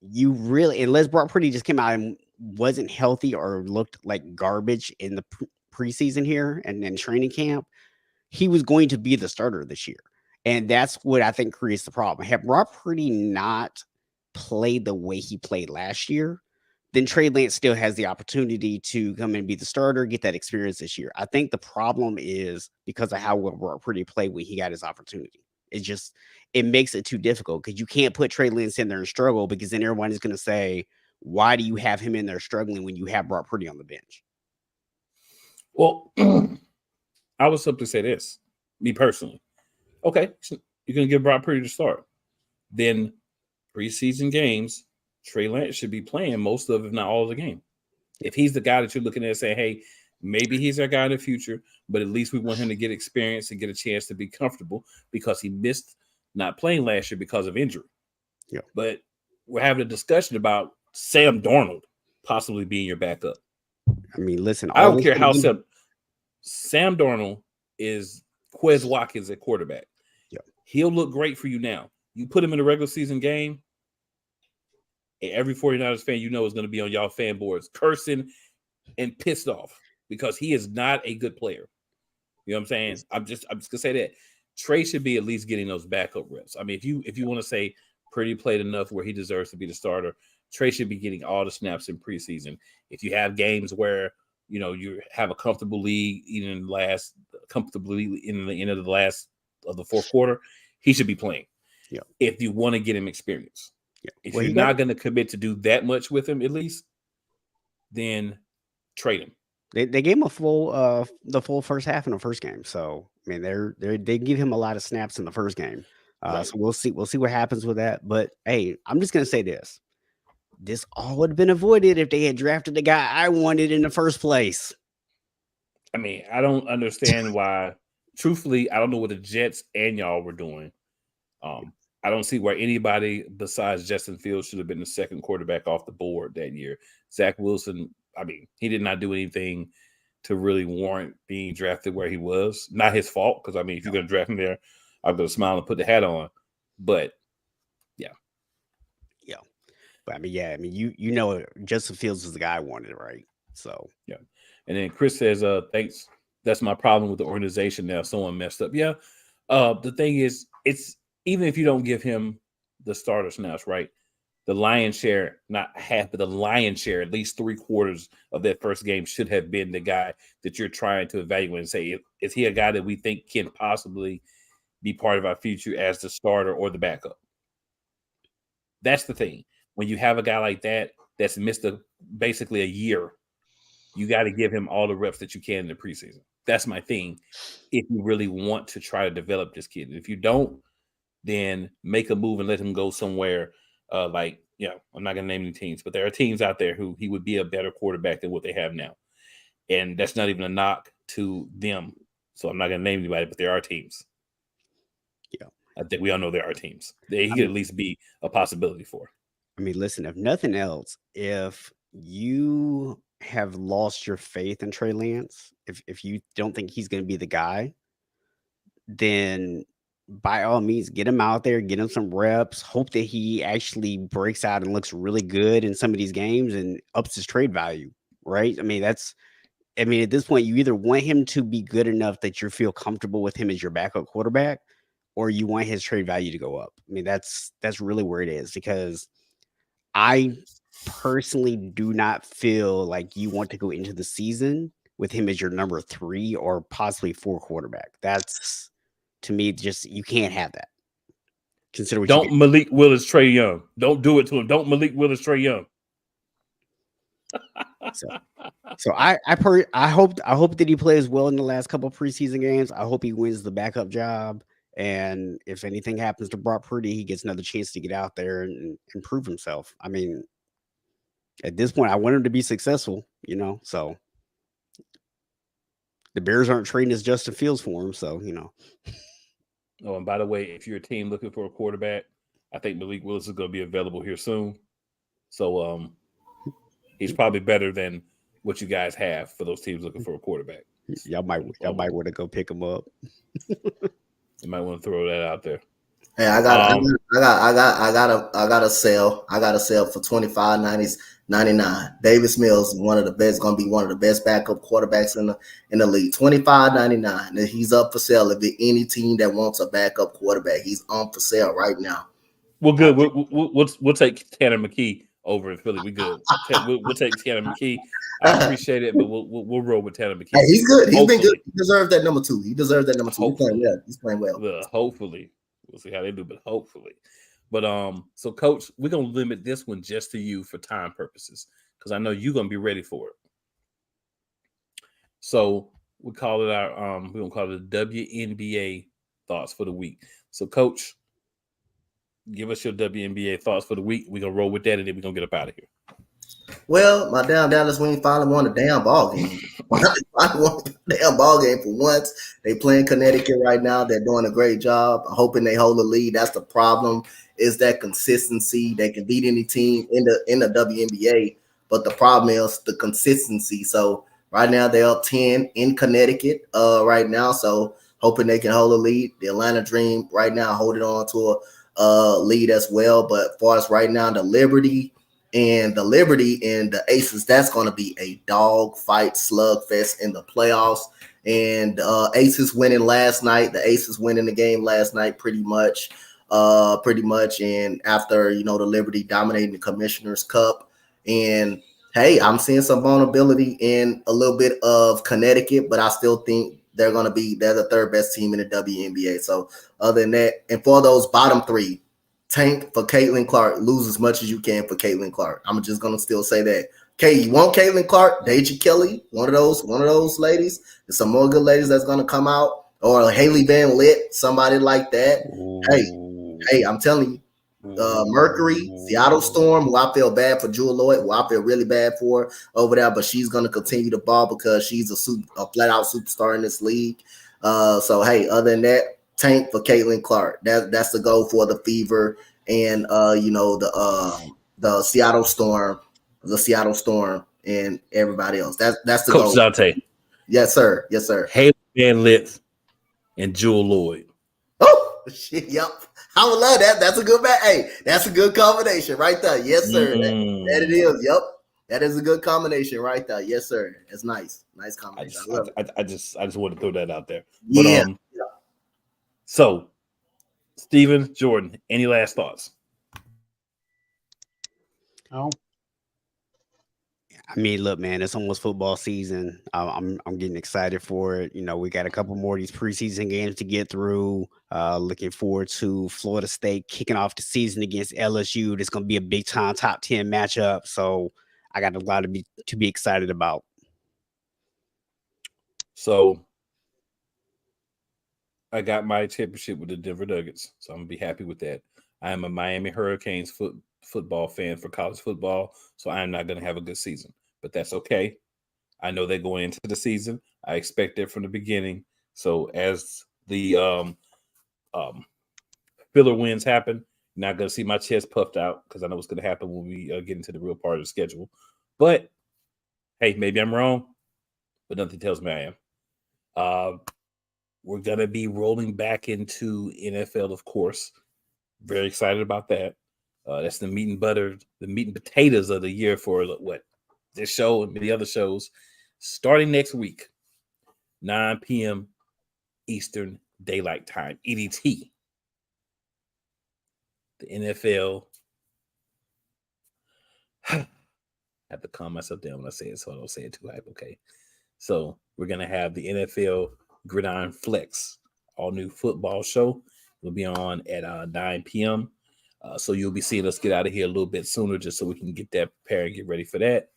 you really, unless Brock Purdy just came out and wasn't healthy or looked like garbage in the preseason here and in training camp, he was going to be the starter this year. And that's what I think creates the problem. Had Brock Purdy not played the way he played last year, then Trey Lance still has the opportunity to come and be the starter, get that experience this year. I think the problem is because of how well Brock Purdy played when he got his opportunity. It makes it too difficult because you can't put Trey Lance in there and struggle, because then everyone is going to say, why do you have him in there struggling when you have Brock Purdy on the bench? Well, I would simply say this, me personally. Okay, so you're going to give Brock Purdy to start. Then preseason games, Trey Lance should be playing most of, if not all of the game. If he's the guy that you're looking at saying, hey, maybe he's our guy in the future, but at least we want him to get experience and get a chance to be comfortable, because he missed not playing last year because of injury. Yeah. But we're having a discussion about Sam Darnold possibly being your backup. I mean, listen, I don't care how Sam Darnold is Quez Watkins at quarterback. Yeah. He'll look great for you now. You put him in a regular season game, and every 49ers fan you know is going to be on y'all fan boards cursing and pissed off because he is not a good player. You know what I'm saying? I'm just gonna say that Trey should be at least getting those backup reps. I mean, if you want to say Purdy played enough where he deserves to be the starter, Trey should be getting all the snaps in preseason. If you have games where you have a comfortable lead, even in the end of the fourth quarter, he should be playing. Yeah. If you want to get him experience. Yeah. If you're not going to commit to do that much with him, at least, then trade him. They gave him the full first half in the first game. So I mean, they give him a lot of snaps in the first game. Right. So we'll see what happens with that. But hey, I'm just gonna say this: this all would have been avoided if they had drafted the guy I wanted in the first place. I mean, I don't understand why. Truthfully, I don't know what the Jets and y'all were doing. I don't see why anybody besides Justin Fields should have been the second quarterback off the board that year. Zach Wilson, I mean, he did not do anything to really warrant being drafted where he was. Not his fault, because, I mean, if you're going to draft him there, I'm going to smile and put the hat on. But, yeah. Yeah. But, I mean, you know Justin Fields is the guy I wanted, right? So. Yeah. And then Chris says, thanks. That's my problem with the organization now. Someone messed up. Yeah. The thing is, it's even if you don't give him the starter snaps, right? The lion's share, not half, but the lion's share, at least 3/4 of that first game should have been the guy that you're trying to evaluate and say, is he a guy that we think can possibly be part of our future as the starter or the backup? That's the thing. When you have a guy like that that's missed basically a year, you got to give him all the reps that you can in the preseason. That's my thing. If you really want to try to develop this kid, if you don't, then make a move and let him go somewhere. I'm not going to name any teams, but there are teams out there who he would be a better quarterback than what they have now. And that's not even a knock to them. So I'm not going to name anybody, but there are teams. Yeah. I think we all know there are teams that he could at least be a possibility for. I mean, listen, if nothing else, if you have lost your faith in Trey Lance, if you don't think he's going to be the guy, then by all means, get him out there, get him some reps, hope that he actually breaks out and looks really good in some of these games and ups his trade value, right? I mean, at this point, you either want him to be good enough that you feel comfortable with him as your backup quarterback, or you want his trade value to go up. I mean, that's really where it is, because I personally do not feel like you want to go into the season with him as your number 3 or possibly 4 quarterback. That's, to me, just, you can't have that. Consider what don't Malik Willis, Trey Young. Don't do it to him. Don't Malik Willis, Trey Young. So I hope that he plays well in the last couple of preseason games. I hope he wins the backup job. And if anything happens to Brock Purdy, he gets another chance to get out there and improve himself. I mean, at this point, I want him to be successful, so the Bears aren't trading as Justin Fields for him. So, Oh, and by the way, if you're a team looking for a quarterback, I think Malik Willis is going to be available here soon. So he's probably better than what you guys have for those teams looking for a quarterback. Y'all might want to go pick him up. You might want to throw that out there. Hey, I got a sale. I got a sale for $25.99. Davis Mills, going to be one of the best backup quarterbacks in the league. $25.99. He's up for sale. If there's any team that wants a backup quarterback, he's on for sale right now. Well, good. We'll take Tanner McKee over in Philly. We good. We'll take Tanner McKee. I appreciate it, but we'll roll with Tanner McKee. Hey, he's good. He's been good. He deserves that number 2. He's playing well. He's playing well. Hopefully. We'll see how they do, but hopefully. But so Coach, we're gonna limit this one just to you for time purposes, because I know you're gonna be ready for it. So we call it we're gonna call it the WNBA thoughts for the week. So Coach, give us your WNBA thoughts for the week. We're gonna roll with that, and then we're gonna get up out of here. Well, my damn Dallas Wings finally won a damn ball game. Finally won a damn ball game for once. They play in Connecticut right now. They're doing a great job. I'm hoping they hold the lead. That's the problem, is that consistency. They can beat any team in the WNBA, but the problem is the consistency. So right now they're up 10 in Connecticut right now. So hoping they can hold the lead. The Atlanta Dream right now holding on to a lead as well. But as far as right now, the Liberty and the Aces, that's going to be a dog fight slugfest in the playoffs. And Aces winning last night. The Aces winning the game last night pretty much. And after, the Liberty dominating the Commissioner's Cup. And, hey, I'm seeing some vulnerability in a little bit of Connecticut, but I still think they're the third best team in the WNBA. So other than that, and for those bottom 3, tank for Caitlin Clark. Lose as much as you can for Caitlin Clark. I'm just gonna still say that. Okay, you want Caitlin Clark, Deja Kelly, one of those ladies. There's some more good ladies that's gonna come out, or Haley Van Litt, somebody like that. Ooh. Hey, I'm telling you, Mercury, Seattle Storm, who I feel bad for Jewel Lloyd, who I feel really bad for over there, but she's gonna continue to ball because she's a flat out superstar in this league. So hey, other than that, tank for Caitlin Clark. That's the goal for the Fever and the Seattle Storm, and everybody else. That's the Coach goal. Zante. Yes, sir. Haley Van Litt and Jewel Lloyd. Oh shit! Yep. I would love that. That's a good match. Hey, that's a good combination right there. Yes, sir. That it is. Yep. That is a good combination right there. Yes, sir. It's nice. Nice combination. I just wanted to throw that out there. Yeah. But, so, Steven, Jordan, any last thoughts? No. I mean, look, man, it's almost football season. I'm getting excited for it. We got a couple more of these preseason games to get through. Looking forward to Florida State kicking off the season against LSU. It's going to be a big time top 10 matchup. So I got a lot to be excited about. So I got my championship with the Denver Nuggets, so I'm gonna be happy with that. I am a Miami Hurricanes football fan for college football, so I'm not gonna have a good season, but that's okay. I know they're going into the season. I expect it from the beginning. So as the filler wins happen, you're not gonna see my chest puffed out because I know what's gonna happen when we get into the real part of the schedule. But hey, maybe I'm wrong, but nothing tells me I am. We're going to be rolling back into NFL, of course. Very excited about that. That's the meat and potatoes of the year for this show and the other shows. Starting next week, 9 p.m. Eastern Daylight Time, EDT. The NFL. I have to calm myself down when I say it so I don't say it too hype, okay? So we're going to have the NFL Gridiron Flex, all new football show. Will be on at 9 p.m. So you'll be seeing us get out of here a little bit sooner just so we can get that prepared and get ready for that.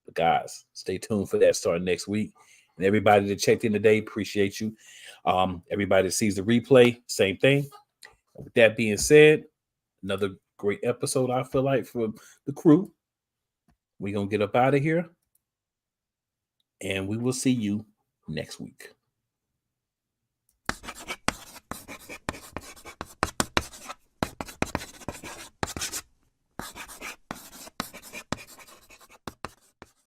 But guys, stay tuned for that starting next week. And everybody that checked in today, appreciate you. Everybody that sees the replay, same thing. With that being said, another great episode, I feel like, for the crew. We're going to get up out of here. And we will see you next week.